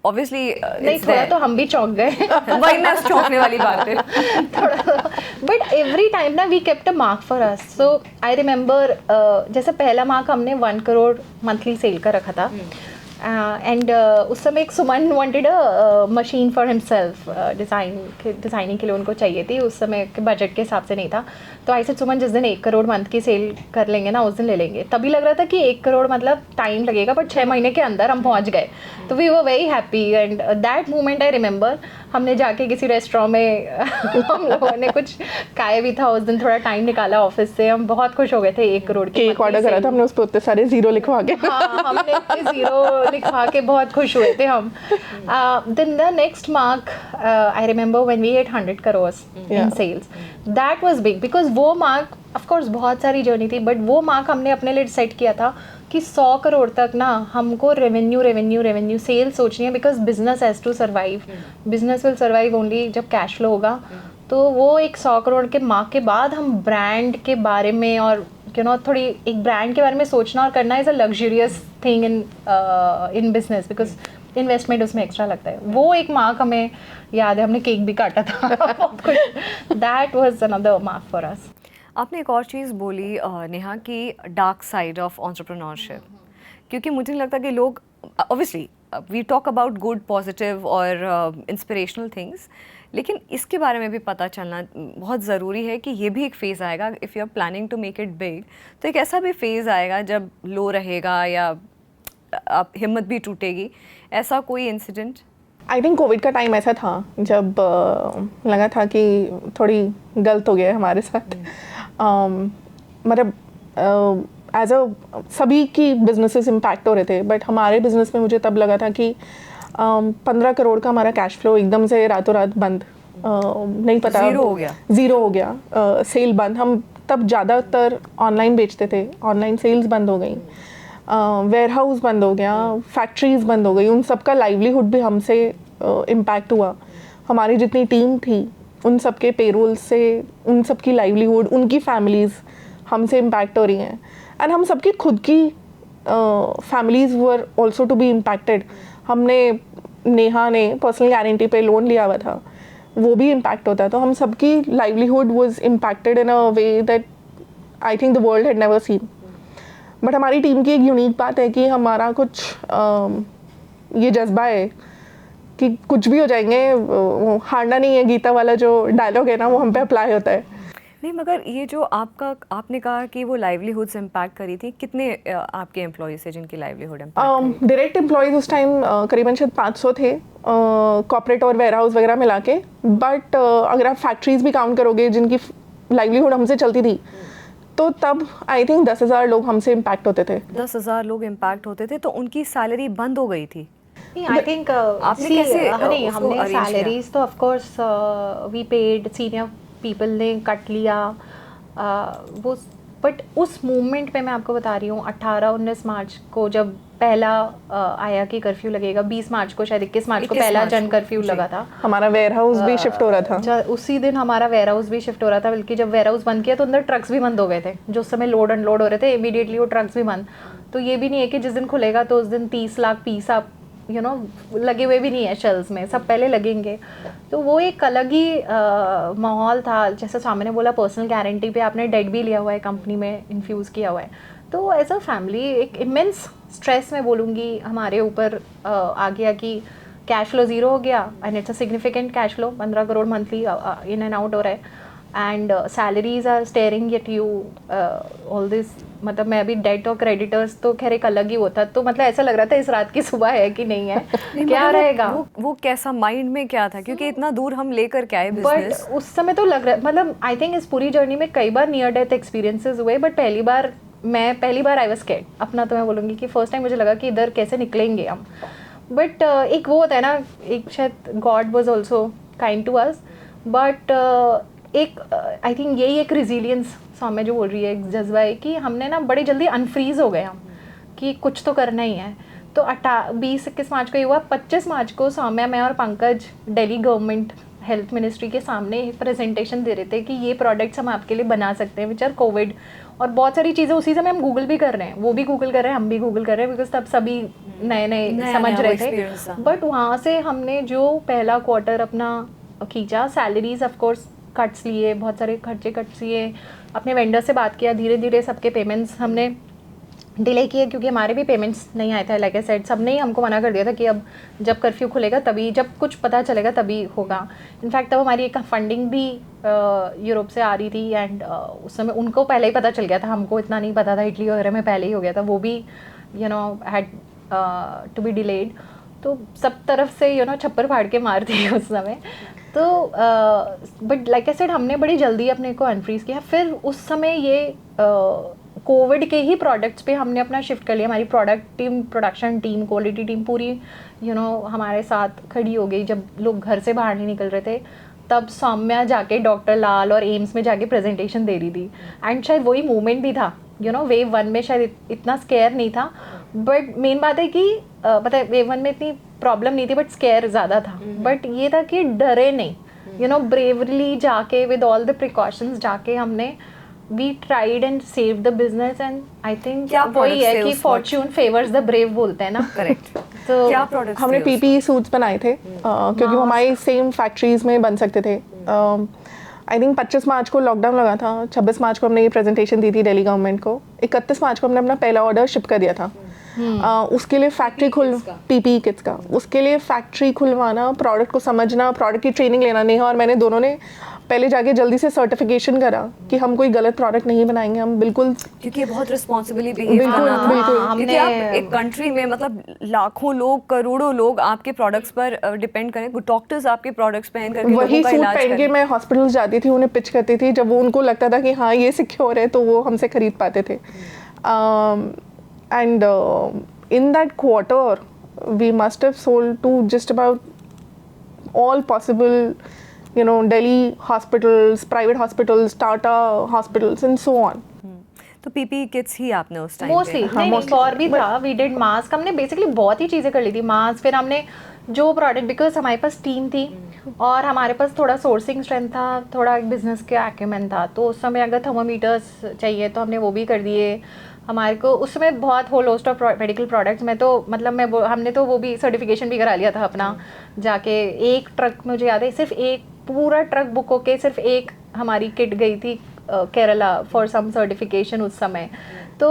ऑब्वियसली नहीं, थोड़ा तो हम भी चौंक गए. वही मैं चौंकने वाली बात है थोड़ा. बट एवरी टाइम ना we kept a mark for us. So I remember जैसे पहला मार्क हमने 1 करोड़ मंथली सेल का रखा था. एंड उस समय एक Suman wanted a machine for himself, designing के लिए उनको चाहिए थी. उस समय के बजट के हिसाब से नहीं था. तो आई सेड सुमन जिस दिन 1 करोड़ मंथ की सेल कर लेंगे ना उस दिन ले लेंगे. तभी लग रहा था कि 1 करोड़ मतलब टाइम लगेगा, बट 6 महीने के अंदर हम पहुंच गए. तो we were very happy and that moment I remember. हमने जाके किसी रेस्टोरेंट में हम लोगों ने कुछ खाया भी था उस दिन, थोड़ा टाइम निकाला ऑफिस से. हम बहुत खुश हो गए थे 1 करोड़ की केक ऑर्डर करा था हमने, उस पर उतने सारे जीरो लिखवा के. हाँ, हमने जीरो लिखवा के बहुत खुश हुए थे हम. Then the next mark I remember when we hit 100 crores in sales. That was big because वो मार्क, ऑफ कोर्स बहुत सारी जर्नी थी, बट वो मार्क हमने अपने लिए सेट किया था कि 100 करोड़ तक ना हमको रेवेन्यू सेल सोचनी है. Because business has to survive. Business will survive only जब कैश फ्लो होगा. तो वो एक 100 करोड़ के मार्क के बाद हम ब्रांड के बारे में और थोड़ी एक ब्रांड के बारे में सोचना और करना is a luxurious thing in business, because investment उसमें एक्स्ट्रा लगता है. वो एक मार्क हमें याद है, हमने केक भी काटा था. That was another mark for अस. आपने एक और चीज़ बोली नेहा कि डार्क साइड ऑफ एंटरप्रेन्योरशिप, क्योंकि मुझे नहीं लगता कि लोग, obviously we talk about good positive और इंस्पिरेशनल थिंग्स, लेकिन इसके बारे में भी पता चलना बहुत ज़रूरी है कि ये भी एक फ़ेज़ आएगा. If you are planning to make it big, तो एक ऐसा भी फेज़ आएगा जब लो रहेगा या आप हिम्मत भी टूटेगी. ऐसा कोई इंसिडेंट? आई थिंक कोविड का टाइम ऐसा था जब लगा था कि थोड़ी गलत हो गया हमारे साथ. मतलब एज अ सभी की बिजनेसेस इम्पैक्ट हो रहे थे, बट हमारे बिजनेस में मुझे तब लगा था कि 15 करोड़ का हमारा कैश फ्लो एकदम से रातों रात बंद. नहीं पता, ज़ीरो हो गया. सेल बंद. हम तब ज़्यादातर ऑनलाइन बेचते थे, ऑनलाइन सेल्स बंद हो गई. वेयर हाउस बंद हो गया, फैक्ट्रीज बंद हो गई. उन सब का लाइवलीहुड भी हमसे इम्पैक्ट हुआ. हमारी जितनी टीम थी उन सब के पेरोल से, उन सब की लाइवलीहुड, उनकी फैमिलीज़ हमसे इम्पैक्ट हो रही हैं. एंड हम सबकी खुद की families were also to be impacted. हमने, नेहा ने पर्सनल गारंटी पे लोन लिया हुआ था, वो भी इम्पैक्ट होता है. तो हम सबकी livelihood was impacted in a way that I think the world had never seen. But हमारी टीम की एक यूनिक बात है कि हमारा कुछ ये जज्बा है कि कुछ भी हो जाएंगे, वो हारना नहीं है. गीता वाला जो डायलॉग है ना, वो हम पे अप्लाई होता है. नहीं, मगर ये जो आपने कहा कि वो लाइवलीहुड से इम्पैक्ट करी थी, कितने आपके एम्प्लॉयज़ थे जिनकी लाइवलीहुड इम्पैक्ट करी? डायरेक्ट एम्प्लॉयज़ उस टाइम करीबन शायद 500 थे, कॉर्पोरेट और वेयर हाउस वगैरह मिला के। बट अगर आप फैक्ट्रीज भी काउंट करोगे जिनकी लाइवलीहुड हमसे चलती थी, तो तब आई थिंक 10,000 लोग हमसे इम्पैक्ट होते थे। 10,000 लोग इम्पैक्ट होते थे, तो उनकी सैलरी बंद हो गई थी? आई थिंक आपने कैसे नहीं, उसको हमने arrange किया? सैलरीज तो of course we paid, senior people ने कट लिया वो। बट उस मूवमेंट पे मैं आपको बता रही हूँ, 18-19 मार्च को जब पहला आया कि कर्फ्यू लगेगा, 20 मार्च को शायद 21 मार्च को 21 पहला मार्च जन को, कर्फ्यू जी। लगा था। हमारा वेयर हाउस भी शिफ्ट हो रहा था। उसी दिन हमारा वेयर हाउस भी शिफ्ट हो रहा था, बल्कि जब वेयर हाउस बंद किया तो अंदर ट्रक्स भी बंद हो गए थे, जो उस समय लोड अनलोड हो रहे थे, इमीडिएटली वो ट्रक्स भी बंद। तो ये भी नहीं है कि जिस दिन खुलेगा तो उस दिन 30 लाख पीस आप लगे हुए भी नहीं है शेल्स में, सब पहले लगेंगे। तो वो एक अलग ही माहौल था। जैसे स्वामी ने बोला, पर्सनल गारंटी पे आपने डेट भी लिया हुआ है, कंपनी में इन्फ्यूज़ किया हुआ है। तो एज अ फैमिली एक इमेंस स्ट्रेस मैं बोलूँगी हमारे ऊपर आ गया कि कैश फ्लो ज़ीरो हो गया, and it's a significant cash flow, 15 crore monthly in and out हो रहा है, and salaries are staring at you all this. मतलब मैं अभी डेट और क्रेडिटर्स तो खैर एक अलग ही होता, तो मतलब ऐसा लग रहा था इस रात की सुबह है कि नहीं है, क्या रहेगा। वो कैसा माइंड में क्या था, क्योंकि इतना दूर हम लेकर के आए बट बिजनेस। उस समय तो लग रहा, मतलब आई थिंक इस पूरी जर्नी में कई बार नियर डेथ एक्सपीरियंसेस हुए, बट पहली बार आई वाज स्कैर्ड। अपना तो मैं बोलूँगी कि फर्स्ट टाइम मुझे लगा कि इधर कैसे निकलेंगे हम। बट एक वो होता है ना, एक शायद God was also kind to us, but एक आई थिंक यही एक रिजिलियंस सामने जो बोल रही है, एक जज्बा है कि हमने ना बड़े जल्दी अनफ्रीज हो गए हम कि कुछ तो करना ही है। तो 20-21 मार्च को ये हुआ। 25 मार्च को सौम्या, मैं और Pankaj Delhi government health ministry के सामने प्रेजेंटेशन दे रहे थे कि ये प्रोडक्ट्स हम आपके लिए बना सकते हैं विच आर कोविड, और बहुत सारी चीज़ें उसी समय हम गूगल भी कर रहे हैं, वो भी गूगल कर रहे हैं, हम भी गूगल कर रहे हैं, बिकॉज तब सभी नए समझ रहे थे। बट वहाँ से हमने जो पहला क्वार्टर अपना खींचा, सैलरीज ऑफकोर्स कट्स लिए, बहुत सारे खर्चे कट्स लिए, अपने वेंडर से बात किया, धीरे धीरे सबके पेमेंट्स हमने डिले किए, क्योंकि हमारे भी पेमेंट्स नहीं आए थे। लाइक आई सेड, सबने ही हमको मना कर दिया था कि अब जब कर्फ्यू खुलेगा तभी, जब कुछ पता चलेगा तभी होगा। इनफैक्ट तब हमारी एक फंडिंग भी यूरोप से आ रही थी, एंड उस समय उनको पहले ही पता चल गया था, हमको इतना नहीं पता था, इटली वगैरह में पहले ही हो गया था, वो भी हैड टू बी डिलेड। तो सब तरफ से छप्पर फाड़ के मार दी उस समय। तो बट लाइक आई सेड, हमने बड़ी जल्दी अपने को अनफ्रीज किया। फिर उस समय ये कोविड के ही प्रोडक्ट्स पे हमने अपना शिफ्ट कर लिया। हमारी प्रोडक्शन टीम, क्वालिटी टीम पूरी हमारे साथ खड़ी हो गई। जब लोग घर से बाहर नहीं निकल रहे थे, तब सौम्या जाके डॉक्टर लाल और एम्स में जाके प्रेजेंटेशन दे रही थी, एंड शायद वही मूवमेंट भी था। वेव 1 में शायद इतना स्केयर नहीं था, बट मेन बात है कि पता है वेव 1 में इतनी प्रॉब्लम नहीं थी, बट स्केयर ज़्यादा था। बट ये था कि डरे नहीं, ब्रेवली जाके विद ऑल द प्रिकॉशंस जाके हमने we tried and save the business. And I think वही है कि फॉर्च्यून फेवर्स द ब्रेव बोलते हैं ना। करेक्ट। तो क्या प्रोडक्ट्स हमने पीपीई सूट्स बनाए थे, क्योंकि वो हमारी सेम फैक्ट्रीज में बन सकते थे। आई थिंक 25 मार्च को लॉकडाउन लगा था, 26 मार्च को हमने ये प्रेजेंटेशन दी थी दिल्ली गवर्नमेंट को, 31 मार्च को हमने अपना पहला ऑर्डर शिप कर दिया था। उसके लिए फैक्ट्री पीपीई किट्स का, उसके लिए फैक्ट्री खुलवाना, प्रोडक्ट को समझना, प्रोडक्ट की ट्रेनिंग लेना, नेहा और मैंने दोनों ने पहले जाके जल्दी से सर्टिफिकेशन करा कि हम कोई गलत प्रोडक्ट नहीं बनाएंगे, हम बिल्कुल, क्योंकि बहुत रिस्पॉन्सिबली बिहेव बिल्कुल, करना था। बिल्कुल। क्योंकि आप एक कंट्री में मतलब लाखों लोग, करोड़ों लोग आपके प्रोडक्ट्स पर डिपेंड करें, डॉक्टर्स आपके प्रोडक्ट्स पहन करके वही लोगों का सूट इलाज पहन के करें। मैं हॉस्पिटल्स जाती थी, उन्हें पिच करती थी, जब वो उनको लगता था कि हाँ ये सिक्योर है तो वो हमसे खरीद पाते थे। And in that quarter we must have sold to just about all possible Delhi hospitals, private hospitals, Tata hospitals and so on. तो पीपी किट्स ही आपने उस टाइम मोस्टली नहीं, और भी था। वी डिड मास्क, हमने बेसिकली बहुत ही चीज़ें कर ली थी। मास्क, फिर हमने जो प्रोडक्ट, बिकॉज हमारे पास टीम थी और हमारे पास थोड़ा सोर्सिंग स्ट्रेंथ था, थोड़ा बिजनेस के एक्यूमेंट था, तो उस समय अगर थर्मोमीटर्स चाहिए तो हमने वो भी कर दिए। हमारे को उस समय बहुत whole host of medical products में, तो मतलब हमने तो वो भी सर्टिफिकेशन भी करा लिया था अपना जाके। एक ट्रक, मुझे याद है, सिर्फ एक पूरा ट्रक बुक होके सिर्फ एक हमारी किट गई थी केरला फॉर सम सर्टिफिकेशन उस समय। तो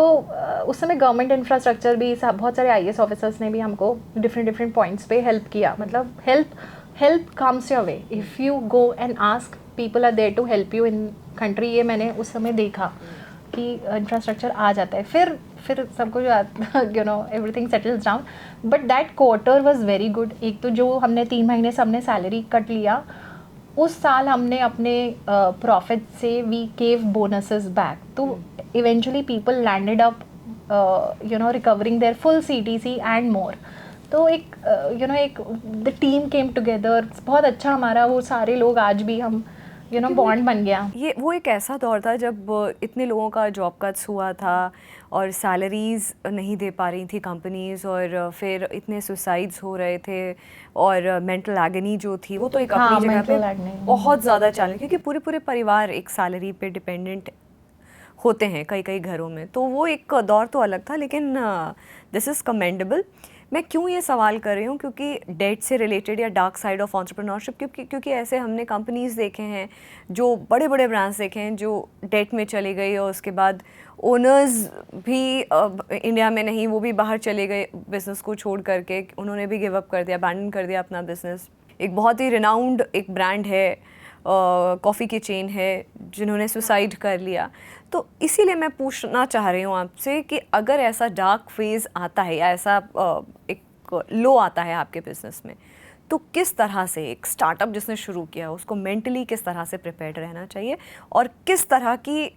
उस समय गवर्नमेंट इंफ्रास्ट्रक्चर भी, बहुत सारे IAS ऑफिसर्स ने भी हमको डिफरेंट पॉइंट्स पे हेल्प किया। मतलब help comes your way if you go and ask, people are there to help you in country, ये मैंने उस समय देखा कि इंफ्रास्ट्रक्चर आ जाता है, फिर सब कुछ you know everything settles down. But that quarter was very good. एक तो जो हमने 3 महीने से हमने सैलरी कट लिया, उस साल हमने अपने प्रॉफिट से वी गेव बोनसेस बैक. तो eventually people landed up you know recovering there full CTC and more. तो एक यू नो एक द टीम केम टुगेदर, बहुत अच्छा हमारा वो सारे लोग आज भी हम यू नो बॉन्ड बन गया. ये वो एक ऐसा दौर था जब इतने लोगों का जॉब कट्स हुआ था और सैलरीज नहीं दे पा रही थी कंपनीज, और फिर इतने सुसाइड्स हो रहे थे, और मेंटल एगनी जो थी वो तो एक हाँ, अपनी जगह mental पे agony. बहुत ज़्यादा चैलेंज, क्योंकि पूरे पूरे परिवार एक सैलरी पे डिपेंडेंट होते हैं कई कई घरों में. तो वो एक दौर तो अलग था, लेकिन दिस इज़ कमेंडेबल. मैं क्यों ये सवाल कर रही हूँ, क्योंकि डेट से रिलेटेड या डार्क साइड ऑफ एंटरप्रेन्योरशिप, क्योंकि ऐसे हमने कंपनीज देखे हैं, जो बड़े बड़े ब्रांड्स देखे हैं जो डेट में चले गए, और उसके बाद ओनर्स भी इंडिया में नहीं, वो भी बाहर चले गए बिज़नेस को छोड़ करके, उन्होंने भी गिव अप कर दिया, अबैंडन कर दिया अपना बिज़नेस. एक बहुत ही रिनाउंड एक ब्रांड है, कॉफ़ी की चेन है, जिन्होंने सुसाइड कर लिया. तो इसीलिए मैं पूछना चाह रही हूँ आपसे कि अगर ऐसा डार्क फेज़ आता है या ऐसा एक लो आता है आपके बिज़नेस में, तो किस तरह से एक स्टार्टअप जिसने शुरू किया उसको मेंटली किस तरह से प्रिपेयर्ड रहना चाहिए, और किस तरह की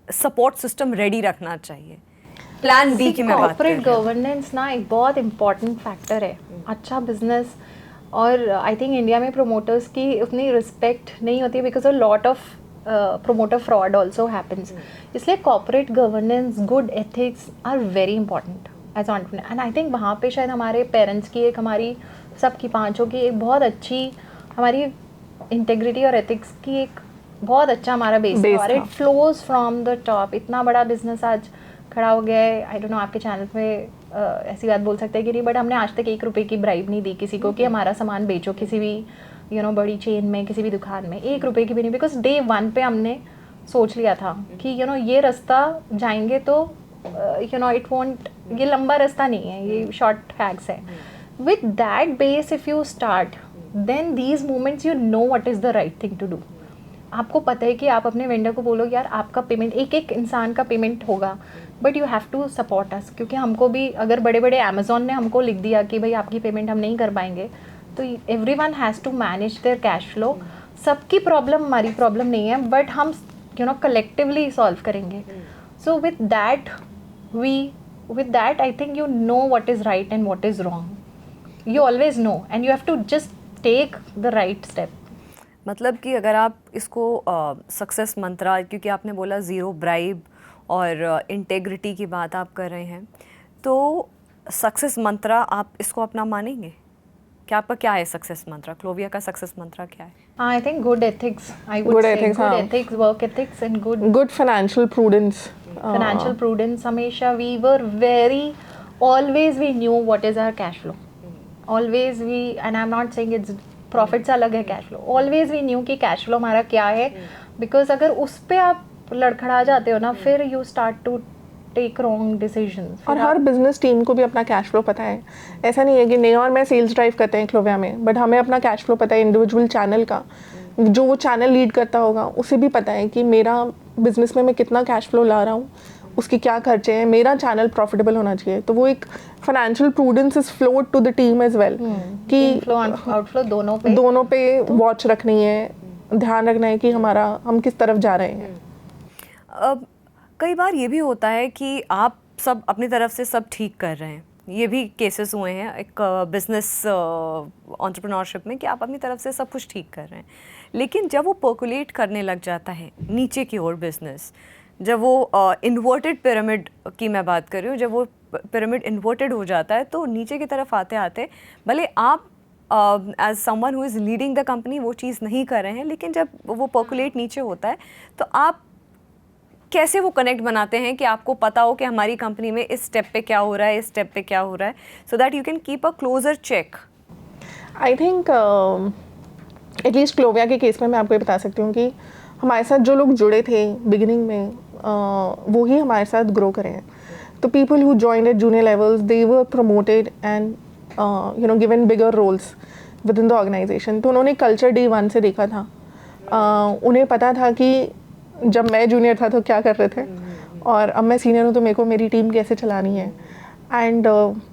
सपोर्ट सिस्टम रेडी रखना चाहिए? प्लान बी की मैं बात कर रही कॉर्पोरेट हूँ. गवर्नेंस ना एक बहुत इम्पॉर्टेंट फैक्टर है. अच्छा बिजनेस, और आई थिंक इंडिया में प्रोमोटर्स की उतनी रिस्पेक्ट नहीं होती है, because a lot of promoter fraud also happens. इसलिए corporate governance, good ethics are very important as entrepreneur. And I think वहाँ पे शायद हमारे पेरेंट्स की एक, हमारी सबकी पांचों की एक बहुत अच्छी, हमारी इंटेग्रिटी और एथिक्स की एक बहुत अच्छा हमारा बेस है, और it flows from the top. इतना बड़ा बिजनेस आज खड़ा हो गया है. आई डोंट नो आपके चैनल पे ऐसी बात बोल सकते हैं कि नहीं, बट हमने आज तक 1 रुपये की ब्राइब नहीं दी किसी को कि हमारा सामान बेचो किसी भी यू नो बड़ी चेन में, किसी भी दुकान में. 1 रुपये की भी नहीं, बिकॉज डे 1 पे हमने सोच लिया था कि यू नो ये रास्ता जाएंगे तो यू नो इट वोंट, ये लंबा रास्ता नहीं है, ये शॉर्ट हैक्स है. With that base if you start, then these moments you know what is the right thing to do. आपको पता है कि आप अपने वेंडर को बोलो यार आपका पेमेंट, एक एक इंसान का पेमेंट होगा, but you have to support us. क्योंकि हमको भी, अगर बड़े बड़े अमेजोन ने हमको लिख दिया कि भाई आपकी पेमेंट हम नहीं कर पाएंगे, तो everyone has to manage their cash flow. सबकी प्रॉब्लम हमारी प्रॉब्लम नहीं है, बट हम यू नो कलेक्टिवली सॉल्व करेंगे. So with that I think you know what is right and what is wrong. You always know and you have to just take the right step. मतलब कि अगर आप इसको success मंत्रा, क्योंकि आपने बोला zero bribe और इंटेग्रिटी की बात आप कर रहे हैं, तो सक्सेस मंत्रा आप इसको अपना मानेंगे क्या? आपका क्या है सक्सेस मंत्रा? क्लोविया का सक्सेस मंत्रा क्या है? I think good ethics. I would Good say ethics, good हाँ. ethics, work ethics, and good financial prudence. financial prudence. हमेशा we were very, always we knew what is our cash flow. Always we, and I'm not saying it's profit से अलग है cash flow. Always we knew कि cash flow हमारा क्या है, because अगर उस पे आप लड़खड़ा जाते हो ना, फिर you start to take wrong decisions. और हर बिजनेस टीम को भी अपना कैश फ्लो पता है. ऐसा नहीं है कि नहीं और मैं सेल्स ड्राइव करते हैं क्लोविया में, बट हमें अपना कैश फ्लो पता है इंडिविजुअल चैनल का. जो वो चैनल लीड करता होगा उसे भी पता है कि मेरा बिजनेस में मैं कितना कैश फ्लो ला रहा हूँ, उसके क्या खर्चे हैं, मेरा चैनल प्रॉफिटेबल होना चाहिए. तो वो एक financial prudence is flowed to the team as well, कि इनफ्लो आउटफ्लो दोनों पे वॉच रखनी है, ध्यान रखना है कि हम किस तरफ जा रहे हैं. अब कई बार ये भी होता है कि आप सब अपनी तरफ से सब ठीक कर रहे हैं, ये भी केसेस हुए हैं एक बिजनेस एंटरप्रेन्योरशिप में, कि आप अपनी तरफ से सब कुछ ठीक कर रहे हैं, लेकिन जब वो पर्कुलेट करने लग जाता है नीचे की ओर बिजनेस, जब वो इन्वर्टेड पिरामिड की मैं बात कर रही हूँ, जब वो पिरामिड इन्वर्टेड हो जाता है, तो नीचे की तरफ आते आते भले आप as someone who is leading the company वो चीज़ नहीं कर रहे हैं, लेकिन जब वो पर्कुलेट नीचे होता है तो आप कैसे वो कनेक्ट बनाते हैं कि आपको पता हो कि हमारी कंपनी में इस स्टेप पे क्या हो रहा है, इस स्टेप पे क्या हो रहा है, so that you can keep a closer check? I think at least Clovia के केस में मैं आपको ये बता सकती हूँ कि हमारे साथ जो लोग जुड़े थे बिगिनिंग में, वो ही हमारे साथ ग्रो करें हैं. तो people who joined at junior levels, they were promoted and given bigger roles within the organisation. तो उन्होंने कल्चर डे 1 से देखा था उन्हें पता था कि जब मैं जूनियर था तो क्या कर रहे थे, और अब मैं सीनियर हूँ तो मेरे को मेरी टीम कैसे चलानी है. And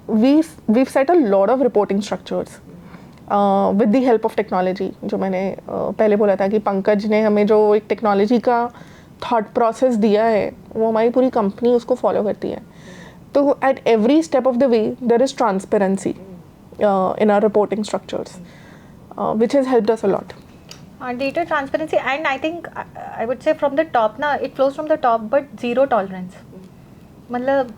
we set a lot of reporting structures with the help of technology. जो मैंने पहले बोला था कि पंकज ने हमें जो एक टेक्नोलॉजी का थॉट प्रोसेस दिया है वो हमारी पूरी कंपनी उसको फॉलो करती है. तो at every step of the way there is transparency in our reporting structures which has helped us a lot. Data transparency, and I think I would say from the top ना, it flows from the top, but zero tolerance. मतलब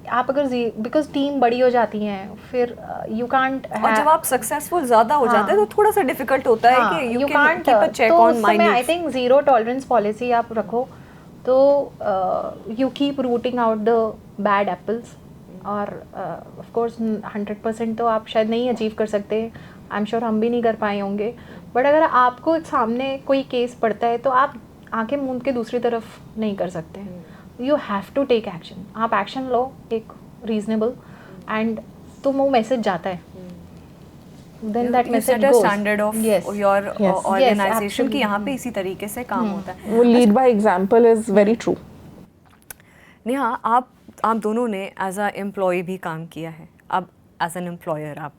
आप अगर because team बड़ी हो जाती हैं फिर you can't. और जब आप सक्सेसफुल ज्यादा हो जाते हैं तो थोड़ा सा डिफिकल्ट होता है कि you can keep a check on minute. I think zero tolerance policy आप रखो तो you keep rooting out the bad apples. और ऑफ कोर्स 100% तो आप शायद नहीं अचीव कर सकते, आई एम श्योर हम भी नहीं कर पाए होंगे, बट अगर आपको सामने कोई केस पड़ता है तो आप आंखें मूंद के दूसरी तरफ नहीं कर सकते. You have to take action. आप एक्शन लो एक रीजनेबल, एंड तो वो मैसेज जाता है. Then that message goes. Standard of your organisation कि यहाँ पे इसी तरीके से काम होता है. वो lead by example is very true. Neha, आप दोनों ने एज अ एम्प्लॉय भी काम किया है, अब एज एन एम्प्लॉयर आप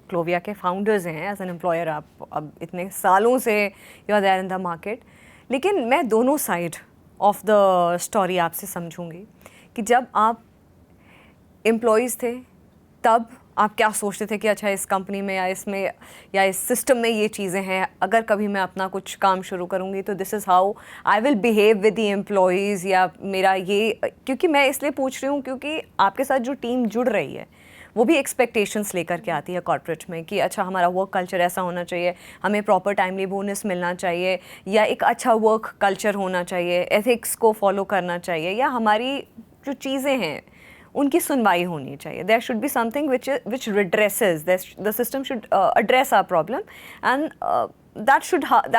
क्लोविया के फाउंडर्स हैं. एज एन एम्प्लॉयर आप अब इतने सालों से you are there in the market. लेकिन मैं दोनों साइड ऑफ द स्टोरी आपसे समझूंगी कि जब आप एम्प्लॉयज़ थे तब आप क्या सोचते थे कि अच्छा इस कंपनी में या इसमें या इस सिस्टम में ये चीज़ें हैं, अगर कभी मैं अपना कुछ काम शुरू करूँगी तो this is how I will behave with the employees, या मेरा ये. क्योंकि मैं इसलिए पूछ रही हूँ क्योंकि आपके साथ जो टीम जुड़ रही है वो भी एक्सपेक्टेशंस लेकर के आती है कॉर्पोरेट में कि अच्छा हमारा वर्क कल्चर ऐसा होना चाहिए, हमें प्रॉपर टाइमली बोनस मिलना चाहिए, या एक अच्छा वर्क कल्चर होना चाहिए, एथिक्स को फॉलो करना चाहिए, या हमारी जो चीज़ें हैं उनकी सुनवाई होनी चाहिए. There should be something which redresses, the system should address our problem, and that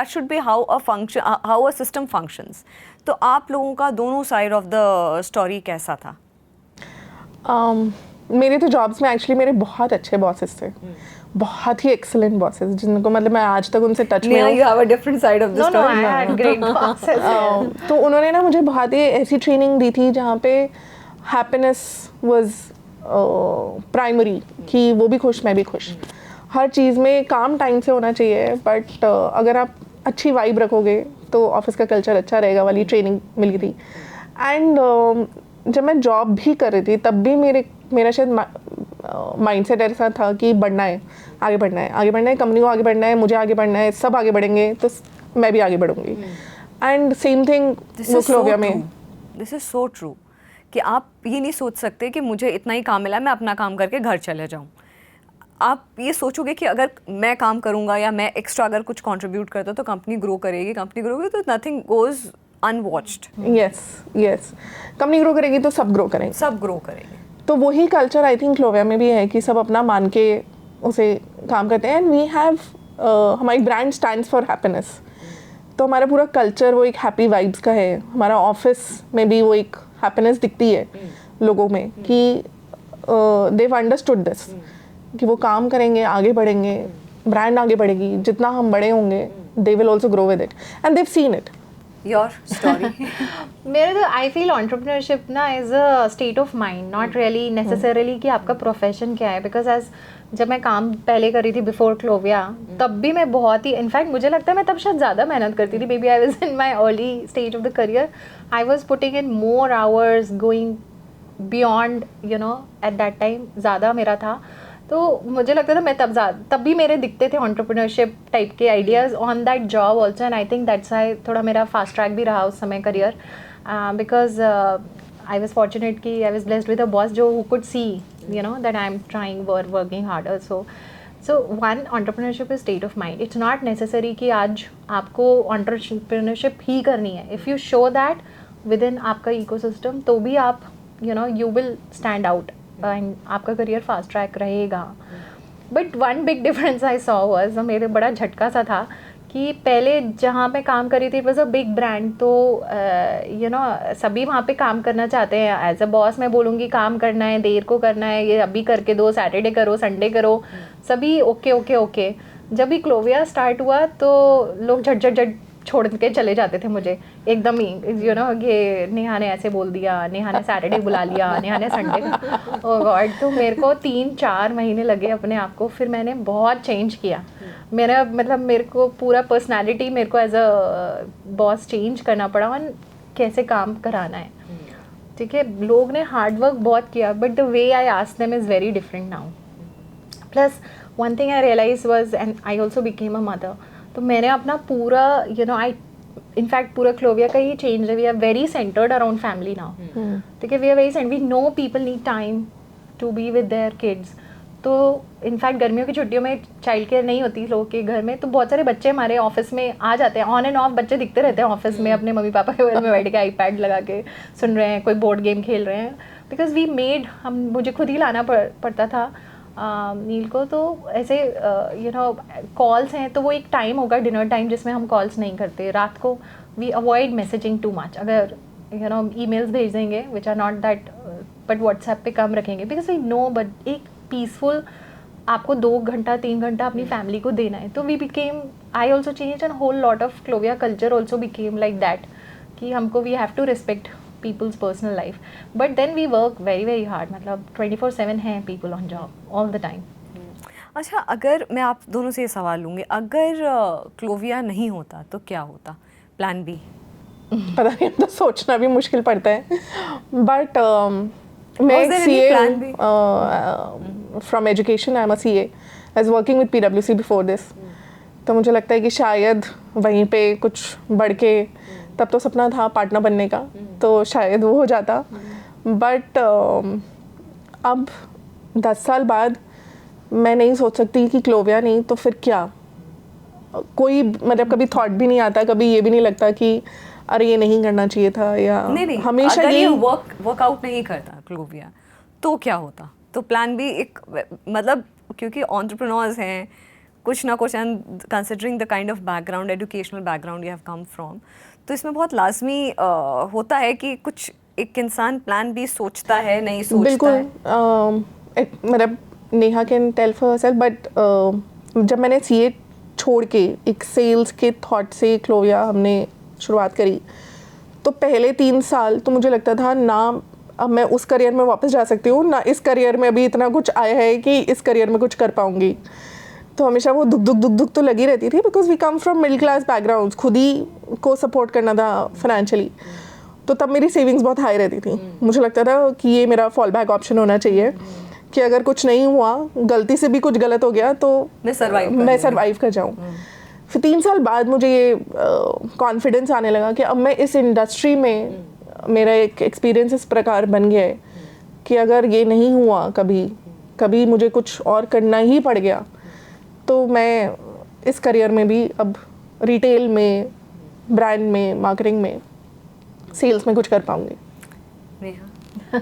should be how a system functions. तो आप लोगों का दोनों साइड ऑफ द स्टोरी कैसा था? मेरे तो जॉब्स में एक्चुअली मेरे बहुत अच्छे बॉसेस थे, बहुत ही एक्सीलेंट बॉसेस, जिनको मतलब मैं आज तक उनसे टच में हूँ. You have a different side of the No, story. I had great bosses. तो उन्होंने ना मुझे बहुत ही ऐसी ट्रेनिंग दी थी जहाँ पे हैप्पीनेस वाज प्राइमरी, कि वो भी खुश मैं भी खुश. हर चीज़ में काम टाइम से होना चाहिए, बट अगर आप अच्छी वाइब रखोगे तो ऑफिस का कल्चर अच्छा रहेगा वाली ट्रेनिंग मिली थी. एंड जब मैं जॉब भी कर रही थी तब भी मेरा शायद माइंडसेट ऐसा था कि बढ़ना है, आगे बढ़ना है, आगे बढ़ना है, कंपनी को आगे बढ़ना है, मुझे आगे बढ़ना है, सब आगे बढ़ेंगे तो मैं भी आगे बढ़ूंगी. एंड सेम थिंग वो क्लोविया में. दिस इज सो ट्रू कि आप ये नहीं सोच सकते कि मुझे इतना ही काम मिला है मैं अपना काम करके घर चले जाऊँ. आप ये सोचोगे कि अगर मैं काम करूँगा या मैं एक्स्ट्रा अगर कुछ कंट्रीब्यूट करता तो कंपनी ग्रो करेगी, तो nothing goes unwatched. Yes company grow करेगी तो सब ग्रो करेंगे. तो वही कल्चर आई थिंक क्लोविया में भी है कि सब अपना मान के उसे काम करते हैं. एंड वी हैव हमारी ब्रांड स्टैंड्स फॉर हैप्पीनेस, तो हमारा पूरा कल्चर वो एक हैप्पी वाइब्स का है. हमारा ऑफिस में भी वो एक हैप्पीनेस दिखती है लोगों में कि देव अंडरस्टूड दिस, कि वो काम करेंगे, आगे बढ़ेंगे, ब्रांड आगे बढ़ेगी, जितना हम बड़े होंगे they will also grow with it, and they've seen it. Your story? मेरे तो आई फील एंटरप्रेन्योरशिप ना is a state of mind, not really necessarily कि आपका प्रोफेशन क्या है. बिकॉज एज जब मैं काम पहले कर रही थी बिफोर क्लोविया, तब भी मैं बहुत ही, इनफैक्ट मुझे लगता है मैं तब शायद ज़्यादा मेहनत करती थी. Maybe I was in my early stage of the career, I was putting in more hours, going beyond you know at that time, ज़्यादा मेरा था. तो मुझे लगता था मैं तब भी मेरे दिखते थे एंटरप्रेन्योरशिप टाइप के ideas on that job also. And I think that's I थोड़ा मेरा फास्ट ट्रैक भी रहा उस समय career, because I was fortunate कि I was blessed with a boss जो who could see you know that I'm working harder. So one, entrepreneurship is state of mind. It's not necessary कि आज आपको entrepreneurship ही करनी है. If you show that within आपका ecosystem, तो भी आप you will stand out and आपका career fast track रहेगा. But one big difference I saw was, मेरे बड़ा झटका सा था कि पहले जहाँ पे काम करी थी it was a big brand, तो सभी वहाँ पे काम करना चाहते हैं. एज अ बॉस मैं बोलूँगी काम करना है, देर को करना है, ये अभी करके दो, सैटरडे करो, संडे करो, सभी ओके. जब भी क्लोविया स्टार्ट हुआ तो लोग झट झट झट छोड़ के चले जाते थे मुझे एकदम ही, यू नो, ये नेहा ने ऐसे बोल दिया, नेहा ने सैटरडे बुला लिया, नेहा ने संडे, ओह गॉड। तो मेरे को 3-4 महीने लगे अपने आप को, फिर मैंने बहुत चेंज किया। मेरा मतलब मेरे को पूरा पर्सनालिटी मेरे को एज अ बॉस चेंज करना पड़ा और कैसे काम कराना है, ठीक है। लोग ने हार्ड वर्क बहुत किया but the way I ask them is very different now. Plus one thing I realise was, and I also became a mother, तो मैंने अपना पूरा, यू नो, आई इनफैक्ट पूरा क्लोविया का ही चेंज है। We are very centred around family now, ठीक है। We are very cent, we know people need time to be with their kids. तो इनफैक्ट गर्मियों की छुट्टियों में चाइल्ड केयर नहीं होती लोगों के घर में, तो बहुत सारे बच्चे हमारे ऑफिस में आ जाते हैं, ऑन एंड ऑफ बच्चे दिखते रहते हैं ऑफिस में अपने मम्मी पापा के घर में बैठ के आईपैड लगा के सुन रहे हैं, कोई बोर्ड गेम खेल रहे हैं। बिकॉज वी मेड, मुझे खुद ही लाना पड़ता था नील को, तो ऐसे यू नो कॉल्स हैं तो वो एक टाइम होगा डिनर टाइम जिसमें हम कॉल्स नहीं करते। रात को we avoid messaging too much, अगर यू नो ईमेल्स भेज देंगे which are not that, but WhatsApp पे कम रखेंगे बिकॉज वी नो, बट एक पीसफुल आपको 2 घंटा 3 घंटा अपनी फैमिली को देना है। तो we became, I also change and whole lot of Clovia culture also became like that कि हमको we have to respect people's personal life, but then we work very very hard, मतलब 24/7 हैं people on job all the time. अच्छा, अगर मैं आप दोनों से ये सवाल लूँगी, अगर क्लोविया नहीं होता तो क्या होता? Plan B? पता नहीं, अब तो सोचना भी मुश्किल पड़ता है, बट मैं Was there any plan B? CA from education, I'm a CA. I was working with PwC before this. तो मुझे लगता है कि शायद वहीं पे कुछ बढ़ के, तब तो सपना था पार्टनर बनने का, तो शायद वो हो जाता। बट अब 10 साल बाद मैं नहीं सोच सकती कि क्लोविया नहीं तो फिर क्या, कोई मतलब कभी थॉट भी नहीं आता, कभी ये भी नहीं लगता कि अरे ये नहीं करना चाहिए था, या नहीं, हमेशा अगर ये वर्कआउट नहीं करता क्लोविया तो क्या होता? तो प्लान बी एक, मतलब क्योंकि एंटरप्रेन्योर्स हैं कुछ ना कुछ, and considering the kind of background, educational background you have come from, तो इसमें बहुत लाजमी होता है कि कुछ एक इंसान प्लान बी सोचता है, नहीं सोचता बिल्कुल है। मतलब Neha can tell for herself, but जब मैंने सीए छोड़ के एक सेल्स के थॉट से क्लोविया हमने शुरुआत करी, तो पहले 3 साल तो मुझे लगता था ना अब मैं उस करियर में वापस जा सकती हूँ, ना इस करियर में अभी इतना कुछ आया है कि इस करियर में कुछ कर पाऊँगी। तो हमेशा वो दुख तो लगी रहती थी, because we come from middle class background, खुद ही को सपोर्ट करना था फाइनेंशियली। तो तब मेरी सेविंग्स बहुत हाई रहती थी, मुझे लगता था कि ये मेरा फॉल बैक ऑप्शन होना चाहिए कि अगर कुछ नहीं हुआ, गलती से भी कुछ गलत हो गया तो मैं सर्वाइव कर जाऊँ। फिर 3 साल बाद मुझे ये कॉन्फिडेंस आने लगा कि अब मैं इस इंडस्ट्री में, मेरा एक एक्सपीरियंस इस प्रकार बन गया है कि अगर ये नहीं हुआ कभी मुझे कुछ और करना ही पड़ गया, तो मैं इस करियर में भी अब रिटेल में, ब्रांड में, मार्केटिंग में, सेल्स में कुछ कर पाऊंगी। नेहा?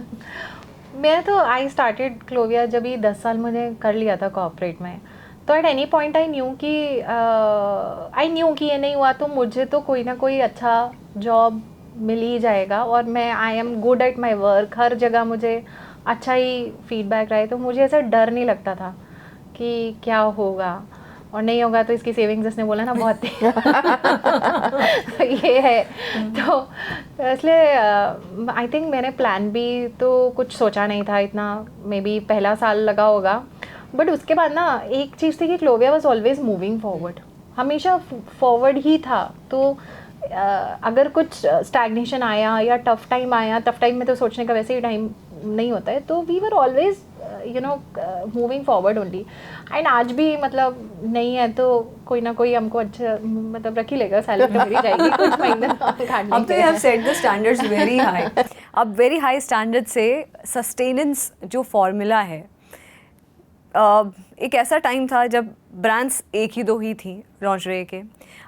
मैं तो आई स्टार्टेड क्लोविया जब ही 10 साल मुझे कर लिया था कॉर्पोरेट में, तो at any point I knew कि ये नहीं हुआ तो मुझे तो कोई ना कोई अच्छा जॉब मिल ही जाएगा, और मैं I am good at my work, हर जगह मुझे अच्छा ही फीडबैक रहे, तो मुझे ऐसा डर नहीं लगता था कि क्या होगा और नहीं होगा। तो इसकी सेविंग्स जिसने बोला ना बहुत ये है, तो इसलिए आई थिंक मैंने प्लान बी तो कुछ सोचा नहीं था इतना, मे बी पहला साल लगा होगा, बट उसके बाद ना एक चीज़ थी कि Clovia was always moving forward, हमेशा फॉरवर्ड ही था। तो अगर कुछ स्टैग्नेशन आया या टफ टाइम आया, टफ टाइम में तो सोचने का वैसे ही टाइम नहीं होता है, तो we were always you know moving forward only. And आज भी मतलब नहीं है तो कोई ना कोई हमको अच्छा मतलब रख ही लेगा, सैलरी मिल जाएगी कुछ महीने अब तो you have set the standards very high. अब वेरी हाई स्टैंडर्ड से सस्टेनेंस जो फॉर्मूला है, एक ऐसा टाइम था जब ब्रांड्स 1 ही 2 ही थी लॉन्जरे के,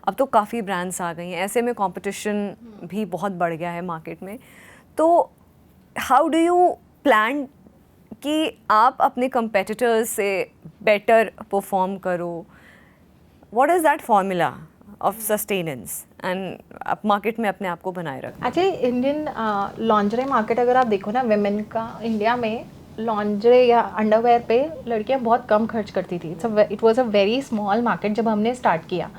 अब तो काफ़ी ब्रांड्स आ गई हैं, ऐसे में कंपटीशन भी बहुत बढ़ गया है मार्केट में। तो हाउ डू यू प्लान कि आप अपने कंपेटिटर्स से बेटर परफॉर्म करो? What is that formula of sustenance and आप मार्केट में अपने आप को बनाए रखें? एक्चुअली इंडियन लॉन्जरे मार्केट अगर आप देखो ना, वेमेन का इंडिया में लॉन्जरे या अंडरवेयर पे लड़कियां बहुत कम खर्च करती थी. It was a very small market जब हमने स्टार्ट किया.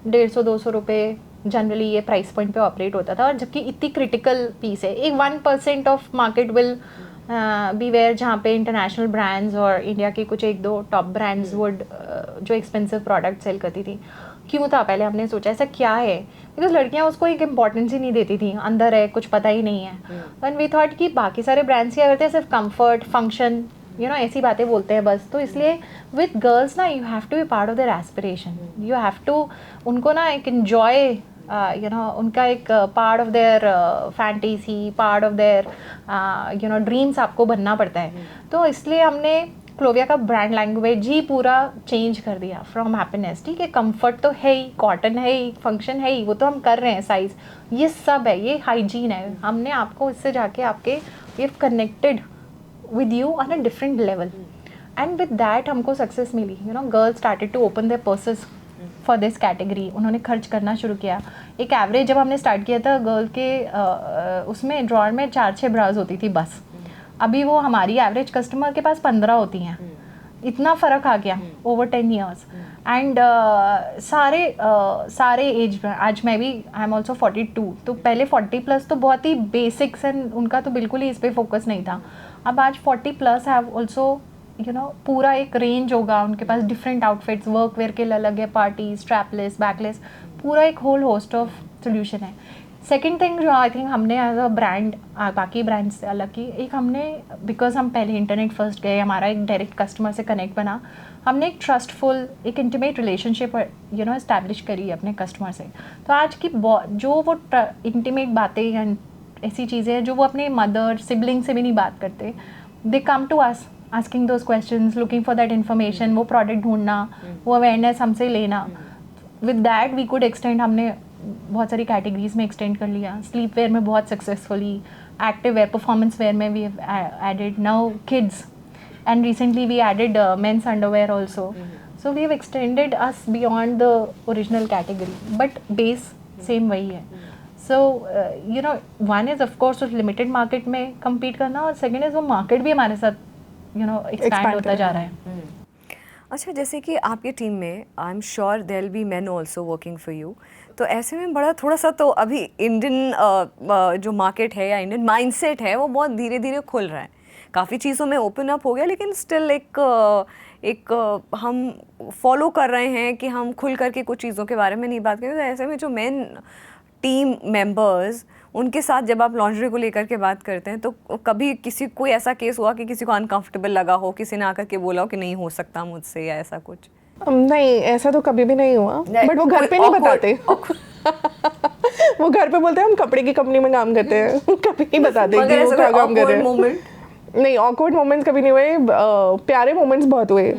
150-200 रुपये जनरली ये प्राइस पॉइंट पे ऑपरेट होता था. और जबकि इतनी क्रिटिकल पीस है, एक 1% of market will be where जहाँ पे इंटरनेशनल ब्रांड्स और इंडिया के कुछ 1-2 टॉप ब्रांड्स वुड जो एक्सपेंसिव प्रोडक्ट सेल करती थी. क्यों था? पहले हमने सोचा ऐसा क्या है, बिकॉज लड़कियां उसको एक इम्पॉर्टेंस ही नहीं देती थी. अंदर है, कुछ पता ही नहीं है. एंड वी थॉट कि बाकी सारे ब्रांड्स क्या करते हैं, सिर्फ कंफर्ट, फंक्शन, ऐसी बातें बोलते हैं बस. तो इसलिए विद गर्ल्स ना, you have to be part of their aspiration. You have to उनको ना एक इन्जॉय, उनका एक part of their fantasy, part of their dreams आपको बनना पड़ता है. तो इसलिए हमने क्लोविया का ब्रांड लैंग्वेज ही पूरा चेंज कर दिया फ्रॉम हैप्पीनेस. ठीक है, कंफर्ट तो है ही, कॉटन है ही, फंक्शन है ही, वो तो हम कर रहे हैं, साइज ये सब है, ये हाइजीन है. हमने आपको इससे जाके आपके we have connected with you on a different level. And with that हमको सक्सेस मिली. Girls started to open their purses for this category. उन्होंने खर्च करना शुरू किया. एक एवरेज जब हमने स्टार्ट किया था गर्ल के उसमें ड्रॉअर में 4-6 ब्राज होती थी बस. अभी वो हमारी एवरेज कस्टमर के पास 15 होती हैं. इतना फ़र्क आ गया ओवर 10 ईयर्स. एंड सारे एज में, आज मैं भी आई एम ऑल्सो 42, तो पहले 40+ तो बहुत ही बेसिक्स एंड उनका तो बिल्कुल ही इस पर फोकस नहीं था. अब आज 40+ हैव ऑल्सो पूरा एक रेंज होगा उनके पास, डिफरेंट आउटफिट्स, वर्क वेयर के अलग है, पार्टी, स्ट्रैपलेस, बैकलेस, पूरा एक होल होस्ट ऑफ सोल्यूशन है. सेकेंड थिंग जो आई थिंक हमने एज अ ब्रांड बाकी ब्रांड से अलग की, एक हमने, बिकॉज हम पहले इंटरनेट फर्स्ट गए, हमारा एक डायरेक्ट कस्टमर से कनेक्ट बना, हमने एक ट्रस्टफुल, एक इंटीमेट रिलेशनशिप इस्टेब्लिश करी अपने कस्टमर से. तो आज की जो वो इंटीमेट बातें या ऐसी चीज़ें हैं जो वो अपने मदर, सिबलिंग से भी नहीं बात करते, they come to us asking those questions, looking for that information, वो प्रोडक्ट ढूंढना, वो अवेयरनेस हमसे लेना. With that we could extend, हमने बहुत सारी कैटेगरीज में एक्सटेंड कर लिया. स्लीप वेयर में बहुत successfully, active wear, performance wear में we have added now kids, and recently we added men's underwear also. So we have extended us beyond the original category, but base same वही है. So one is of course उस limited market में compete करना, और second is वो market भी हमारे साथ एक्सपैंड होता जा रहा है. अच्छा, जैसे कि आपकी टीम में I am sure there will be men also working for you, तो ऐसे में बड़ा थोड़ा सा तो अभी इंडियन जो मार्केट है या इंडियन माइंडसेट है वो बहुत धीरे धीरे खुल रहा है. काफ़ी चीज़ों में ओपन अप हो गया, लेकिन स्टिल एक हम फॉलो कर रहे हैं कि हम खुल करके कुछ चीज़ों के बारे में नहीं बात करें. तो ऐसे में जो मेन टीम मेंबर्स, उनके साथ जब आप लॉन्ड्री को लेकर के बात करते हैं, तो कभी कोई ऐसा केस हुआ कि किसी को अनकंफर्टेबल लगा हो, किसी ने आकर के बोला हो कि नहीं हो सकता मुझसे, या ऐसा कुछ? नहीं, ऐसा तो कभी भी नहीं हुआ. बट वो घर पे नहीं बताते. वो घर पे बोलते हैं हम कपड़े की कंपनी में काम करते हैं. कभी नहीं बताते कि वो क्या काम कर रहे हैं. नहीं, ऑकवर्ड मोमेंट्स कभी नहीं हुए. प्यारे मोमेंट्स बहुत हुए.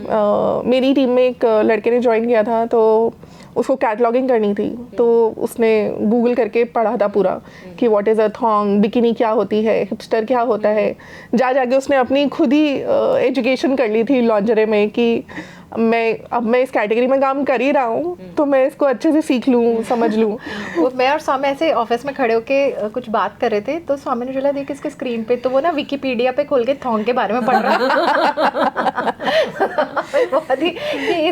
मेरी टीम में एक लड़के ने ज्वाइन किया था, तो उसको कैटलॉगिंग करनी थी, तो उसने गूगल करके पढ़ा था पूरा कि व्हाट इज़ अ थॉन्ग, बिकिनी क्या होती है, हिपस्टर क्या होता है. जाके उसने अपनी खुद ही एजुकेशन कर ली थी लॉन्जरे में कि मैं इस कैटेगरी में काम कर ही रहा हूँ, तो मैं इसको अच्छे से सीख लूँ, समझ लूँ. मैं और स्वामी ऐसे ऑफिस में खड़े होके कुछ बात कर रहे थे, तो स्वामी ने बोला देख इसके स्क्रीन पे, तो वो ना विकीपीडिया पे खोल के थॉन्ग के बारे में पढ़ रहा है. बहुत ही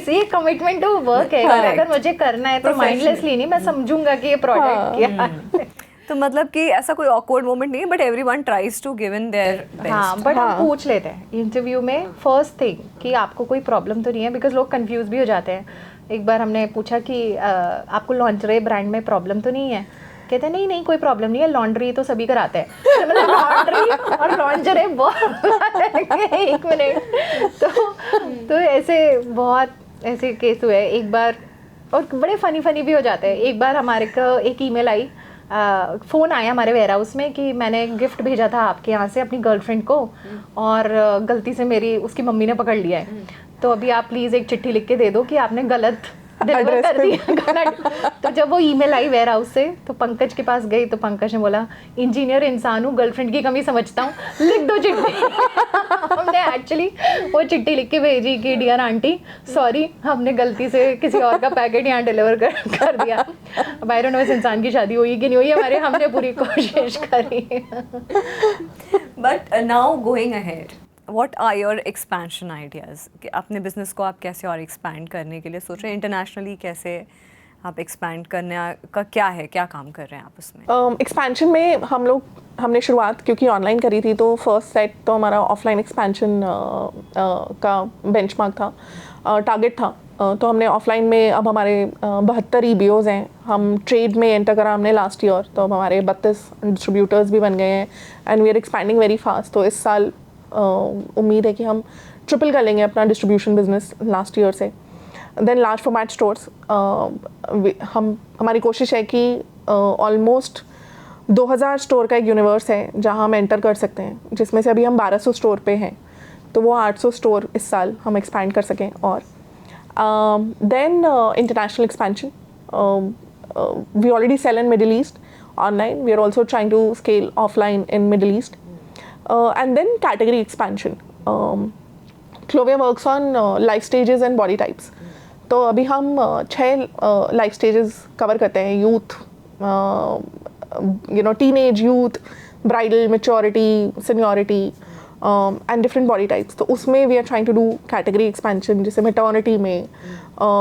ये कमिटमेंट टू वर्क है. अगर मुझे करना है तो माइंडलेसली नहीं, मैं समझूंगा कि ये प्रोडक्ट क्या है. तो मतलब कि ऐसा कोई ऑकवर्ड मोमेंट नहीं है, but everyone tries to give in their best. हाँ, बट हम पूछ लेते हैं इंटरव्यू में फर्स्ट थिंग कि आपको कोई प्रॉब्लम तो नहीं है, बिकॉज लोग कंफ्यूज भी हो जाते हैं. एक बार हमने पूछा कि आपको लॉन्ड्री ब्रांड में प्रॉब्लम तो नहीं है. कहते हैं नहीं कोई प्रॉब्लम नहीं है, लॉन्ड्री तो सभी कराते हैं. मतलब लॉन्ड्री और लॉन्जरे बहुत एक मिनट. तो ऐसे बहुत ऐसे केस हुए एक बार, और बड़े फनी भी हो जाते हैं. एक बार हमारे को एक ईमेल आई, फ़ोन आया हमारे वेयर हाउस में कि मैंने गिफ्ट भेजा था आपके यहाँ से अपनी गर्लफ्रेंड को, और गलती से मेरी उसकी मम्मी ने पकड़ लिया है, तो अभी आप प्लीज़ एक चिट्ठी लिख के दे दो कि आपने गलत डिलीवर कर दिया. तो जब वो ईमेल आई वेयर हाउस से, तो पंकज के पास गई, तो पंकज ने बोला इंजीनियर इंसान हूँ, गर्लफ्रेंड की कमी समझता हूँ, लिख दो चिट्ठी. हमने एक्चुअली वो चिट्ठी लिख के भेजी कि डियर आंटी सॉरी, हमने गलती से किसी और का पैकेट यहाँ डिलीवर कर दिया. अब आई डोंट नो इस इंसान की शादी हुई कि नहीं हुई हमारे, हमने पूरी कोशिश करी. But now going ahead, what are your expansion ideas कि अपने बिजनेस को आप कैसे और एक्सपैंड करने के लिए सोच रहे हैं, इंटरनेशनली कैसे आप एक्सपैंड करने का क्या काम कर रहे हैं आप उसमें? एक्सपेंशन में हमने शुरुआत क्योंकि ऑनलाइन करी थी, तो फर्स्ट सेट तो हमारा ऑफलाइन एक्सपेंशन का बेंचमार्क था, टारगेट था। तो हमने ऑफलाइन में, अब हमारे 72 EBOs हैं, हम ट्रेड में एंटर करा हमने लास्ट ईयर, तो अब हमारे 32 डिस्ट्रीब्यूटर्स भी बन गए हैं and we are expanding very fast. तो इस साल उम्मीद है कि हम ट्रिपल कर लेंगे अपना डिस्ट्रीब्यूशन बिजनेस लास्ट ईयर से। देन लार्ज फॉर्मेट स्टोर्स, हमारी कोशिश है कि ऑलमोस्ट 2000 स्टोर का एक यूनिवर्स है जहां हम एंटर कर सकते हैं, जिसमें से अभी हम 1200 स्टोर पे हैं, तो वो 800 स्टोर इस साल हम एक्सपैंड कर सकें। और then international expansion, we already sell in middle east online, we are also trying to scale offline in middle east, and then category expansion. Clovia works on life stages and body types, तो अभी हम 6 life stages cover करते हैं, youth, teenage, youth, bridal, maturity, seniority and different body types. तो उसमें we are trying to do category expansion, जैसे maternity में,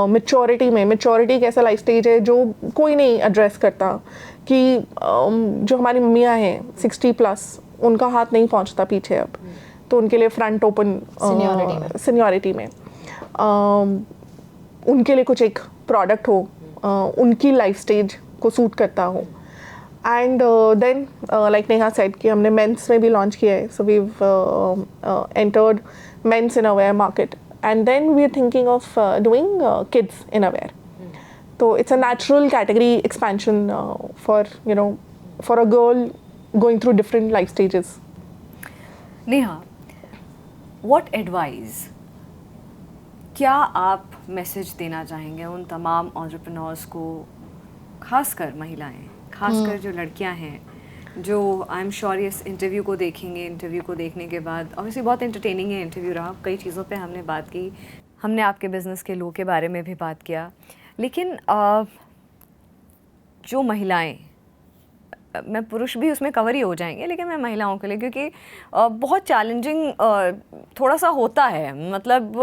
maturity में। मेच्योरिटी एक ऐसा लाइफ स्टेज है जो कोई नहीं एड्रेस करता, कि जो हमारी मम्मियाँ हैं 60+, उनका हाथ नहीं पहुँचता पीछे अब, तो उनके लिए फ्रंट ओपन सीनियरिटी में उनके लिए कुछ एक प्रोडक्ट हो, उनकी लाइफ स्टेज को सूट करता हो। And then like Neha said कि हमने मेंस में भी लॉन्च किया है, so we entered men's innerwear market and then we are thinking of doing kids innerwear. तो it's a natural category expansion for a girl going through different life stages. Neha, what advice, क्या आप message देना चाहेंगे उन तमाम entrepreneurs को, खासकर महिलाएं, खासकर जो लड़कियां हैं, जो आई एम श्योर इस इंटरव्यू को देखेंगे, इंटरव्यू को देखने के बाद, ऑब्वियसली बहुत एंटरटेनिंग है इंटरव्यू रहा, कई चीज़ों पे हमने बात की, हमने आपके बिज़नेस के लो के बारे में भी बात किया, लेकिन जो महिलाएं, मैं पुरुष भी उसमें कवर ही हो जाएंगे, लेकिन मैं महिलाओं के लिए, क्योंकि बहुत चैलेंजिंग थोड़ा सा होता है, मतलब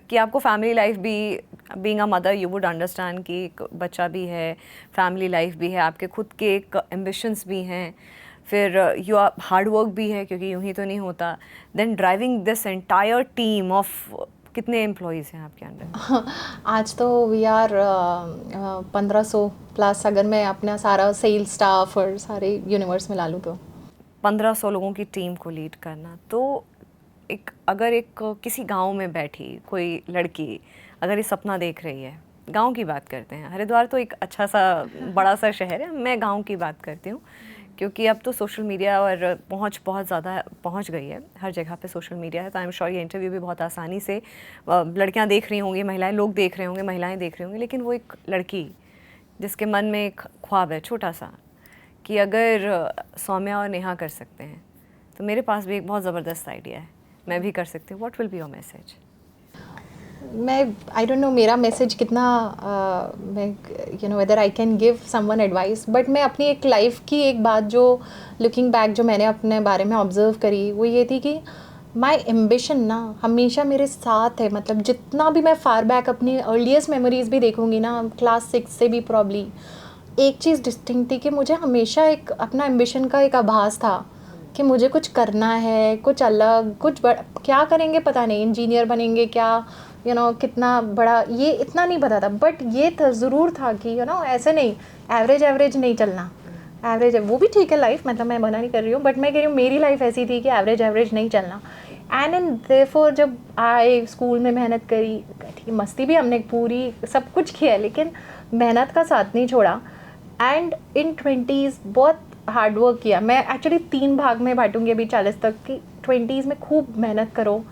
कि आपको फैमिली लाइफ भी, being a mother you would understand कि एक बच्चा भी है, फैमिली लाइफ भी है, आपके खुद के एक एम्बिशंस भी हैं, फिर यू हार्ड वर्क भी है, क्योंकि यूँ ही तो नहीं होता, then driving this entire team of, कितने एम्प्लॉयज़ हैं आपके अंडर? आज तो वी आर 1500+, अगर मैं अपना सारा सेल स्टाफ और सारे यूनिवर्स में ला लूँ तो 1500 लोगों की टीम को लीड करना, तो अगर किसी गांव में बैठी कोई लड़की अगर ये सपना देख रही है, गांव की बात करते हैं, हरिद्वार तो एक अच्छा सा बड़ा सा शहर है, मैं गांव की बात करती हूँ, क्योंकि अब तो सोशल मीडिया और पहुंच बहुत ज़्यादा पहुंच गई है, हर जगह पे सोशल मीडिया है, तो आई एम श्योर ये इंटरव्यू भी बहुत आसानी से लड़कियां देख रही होंगी, महिलाएं, लोग देख रहे होंगे, महिलाएं देख रही होंगी, लेकिन वो एक लड़की जिसके मन में एक ख्वाब है छोटा सा, कि अगर सौम्या और नेहा कर सकते हैं, तो मेरे पास भी एक बहुत ज़बरदस्त आइडिया है, मैं भी कर सकती हूँ। What will be your message? मैं आई डोंट नो मेरा मैसेज कितना मैं whether I can give someone advice, but मैं अपनी एक लाइफ की एक बात जो लुकिंग बैक जो मैंने अपने बारे में ऑब्जर्व करी, वो ये थी कि माई एम्बिशन ना हमेशा मेरे साथ है। मतलब जितना भी मैं फार बैक अपनी अर्लीस्ट मेमोरीज भी देखूंगी ना, क्लास 6 से भी प्रॉब्ली, एक चीज़ डिस्टिंक्ट थी कि मुझे हमेशा एक अपना एम्बिशन का एक आभास था कि मुझे कुछ करना है, कुछ अलग, क्या करेंगे पता नहीं, इंजीनियर बनेंगे क्या, कितना बड़ा, ये इतना नहीं पता था, बट ये ज़रूर था कि ऐसे नहीं, एवरेज नहीं चलना। एवरेज है वो भी ठीक है लाइफ, मतलब मैं मना नहीं कर रही हूँ, बट मैं कह रही हूँ मेरी लाइफ ऐसी थी कि एवरेज नहीं चलना। एंड देयरफॉर जब आए स्कूल में मेहनत करी, ठीक मस्ती भी हमने पूरी सब कुछ किया, लेकिन मेहनत का साथ नहीं छोड़ा। एंड इन 20s बहुत हार्ड वर्क किया। मैं एक्चुअली 3 भाग में बांटूंगी अभी 40 तक की। 20s में खूब मेहनत करो,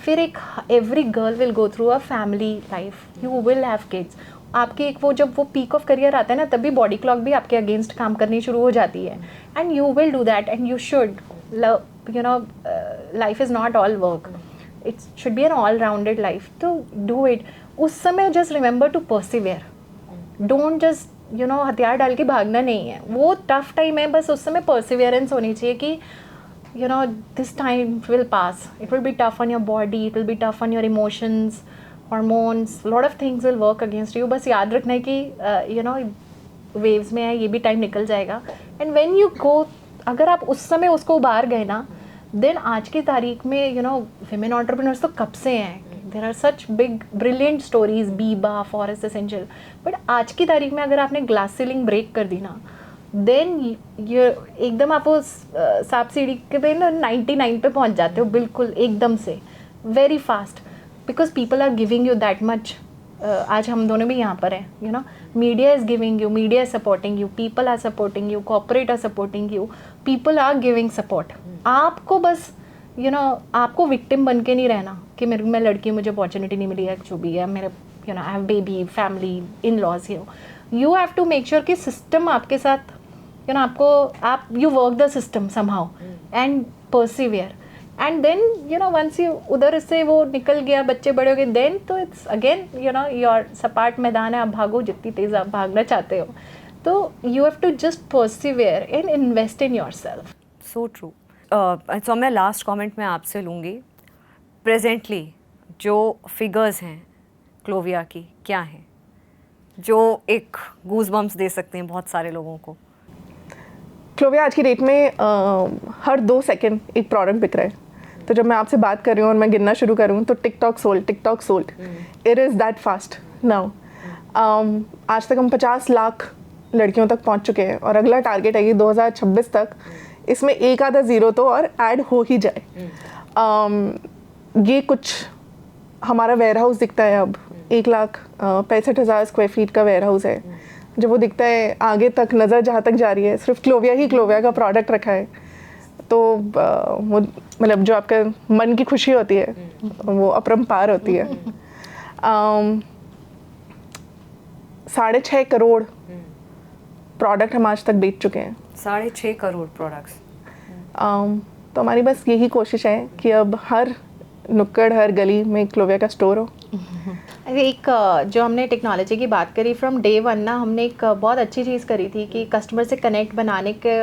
फिर एक every girl will go through a family life, you will have kids. आपकी एक वो जब वो पीक ऑफ करियर आता है ना, तभी बॉडी क्लॉक भी आपके अगेंस्ट काम करनी शुरू हो जाती है। And you will do that and you should life is not all work, it should be an all rounded life, तो डू इट। उस समय just remember to persevere, don't just हथियार डाल के भागना नहीं है, वो टफ टाइम है, बस उस समय परसिवियरेंस होनी चाहिए कि you know, this time will pass. It will be tough on your body, it will be tough on your emotions, hormones, a lot of things will work against you. बस याद रखना है कि you know, waves में है, ये भी time निकल जाएगा. And when you go, अगर आप उस समय उसको उबार गए ना, then आज की तारीख में you know, women entrepreneurs तो कब से हैं. There are such big brilliant stories, Biba, Forest Essential. But आज की तारीख में अगर आपने ग्लास सीलिंग ब्रेक कर दी ना, देन ये एकदम आप उस सांप सीढ़ी के पे ना 99 पे पहुंच जाते हो बिल्कुल एकदम से, very fast, because people are giving you that much. आज हम दोनों भी यहाँ पर हैं, you know, media is giving you, media is supporting you, people are supporting you, corporate are supporting you, people are giving support. आपको बस you know, आपको विक्टिम बन के नहीं रहना कि मेरे मैं लड़की मुझे अपॉर्चुनिटी नहीं मिली है, जो भी है मेरे, you know, I have baby, family, in laws here. You have to make sure कि सिस्टम आपके साथ, यू नो, आपको आप you work the system somehow and persevere. And then you know, once you उधर से वो निकल गया, बच्चे बड़े हो गए, देन तो it's again you know your सपाट मैदान है, आप भागो जितनी तेज़ आप भागना चाहते हो. तो you have to just persevere and invest in yourself. So true. So मैं लास्ट कमेंट मैं आपसे लूँगी. प्रेजेंटली जो फिगर्स हैं क्लोविया की क्या हैं, जो एक गूज बम्स दे सकते हैं बहुत सारे लोगों को? क्लोविया आज की डेट में हर 2 सेकंड एक प्रोडक्ट बिक रहा है. तो जब मैं आपसे बात कर रही हूँ और मैं गिनना शुरू करूँ तो TikTok sold, it is that fast now. आज तक हम 50 लाख लड़कियों तक पहुँच चुके हैं और अगला टारगेट है कि 2026 तक इसमें एक आधा ज़ीरो तो और ऐड हो ही जाए. ये कुछ हमारा वेयर हाउस दिखता है अब 1,65,000 स्क्वायर फीट का वेयर हाउस है. जब वो दिखता है आगे तक नज़र जहाँ तक जा रही है, सिर्फ क्लोविया का प्रोडक्ट रखा है. तो वो मतलब जो आपका मन की खुशी होती है वो अपरंपार होती है. 6.5 करोड़ प्रोडक्ट हम आज तक बेच चुके हैं. 6.5 करोड़ प्रोडक्ट्स. तो हमारी बस यही कोशिश है कि अब हर नुक्कड़, हर गली में क्लोविया का स्टोर हो. एक जो हमने टेक्नोलॉजी की बात करी फ्रॉम डे वन ना, हमने एक बहुत अच्छी चीज़ करी थी कि कस्टमर से कनेक्ट बनाने के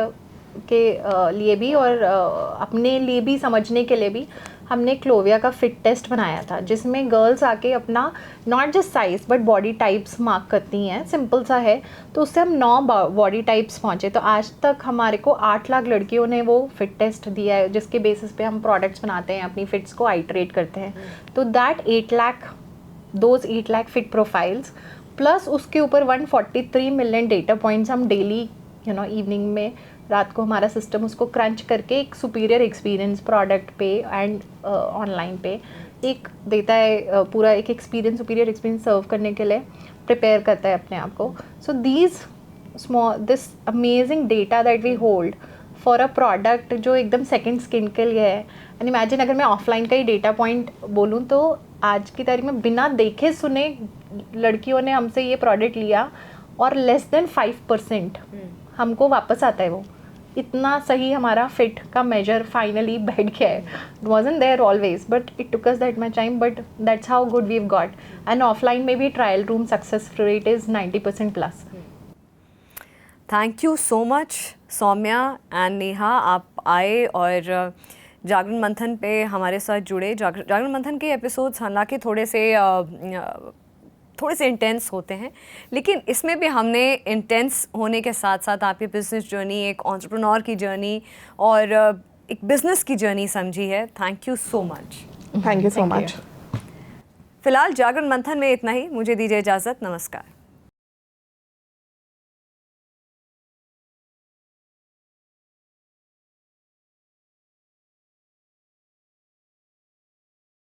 लिए भी और अपने लिए भी समझने के लिए भी हमने क्लोविया का फिट टेस्ट बनाया था, जिसमें गर्ल्स आके अपना not just size but body types mark करती हैं. सिंपल सा है. तो उससे हम 9 बॉडी टाइप्स पहुँचे. तो आज तक हमारे को 8 लाख लड़कियों ने वो फिट टेस्ट दिया है, जिसके बेसिस पे हम प्रोडक्ट्स बनाते हैं, अपनी फिट्स को आइटरेट करते हैं. तो that 8 lakh fit profiles plus उसके ऊपर 143 मिलियन डेटा पॉइंट्स हम डेली यू नो इवनिंग में, रात को हमारा सिस्टम उसको क्रंच करके एक सुपीरियर एक्सपीरियंस प्रोडक्ट पे एंड ऑनलाइन पे एक देता है. पूरा एक सुपीरियर एक्सपीरियंस सर्व करने के लिए प्रिपेयर करता है अपने आप को. So this amazing data that we hold for a product जो एकदम सेकंड स्किन के लिए है. एंड इमेजिन अगर मैं ऑफलाइन का ही डेटा पॉइंट बोलूँ तो आज की तारीख में बिना देखे सुने लड़कियों ने हमसे ये प्रोडक्ट लिया और लेस देन 5% हमको वापस आता है. वो इतना सही हमारा फिट का मेजर फाइनली बैठ गया है. It wasn't there always but it took us that much time, but that's how good we have got. And offline में भी trial room success rate is 90% plus. Thank you so much Saumya and Neha, आप आए और जागरण मंथन पे हमारे साथ जुड़े. जागरण मंथन के एपिसोड्स हालांकि थोड़े से इंटेंस होते हैं, लेकिन इसमें भी हमने इंटेंस होने के साथ साथ आपकी बिजनेस जर्नी, एक एंटरप्रेन्योर की जर्नी और एक बिजनेस की जर्नी समझी है. Thank you so much. Thank you so much. फिलहाल जागरण मंथन में इतना ही. मुझे दीजिए इजाज़त. नमस्कार.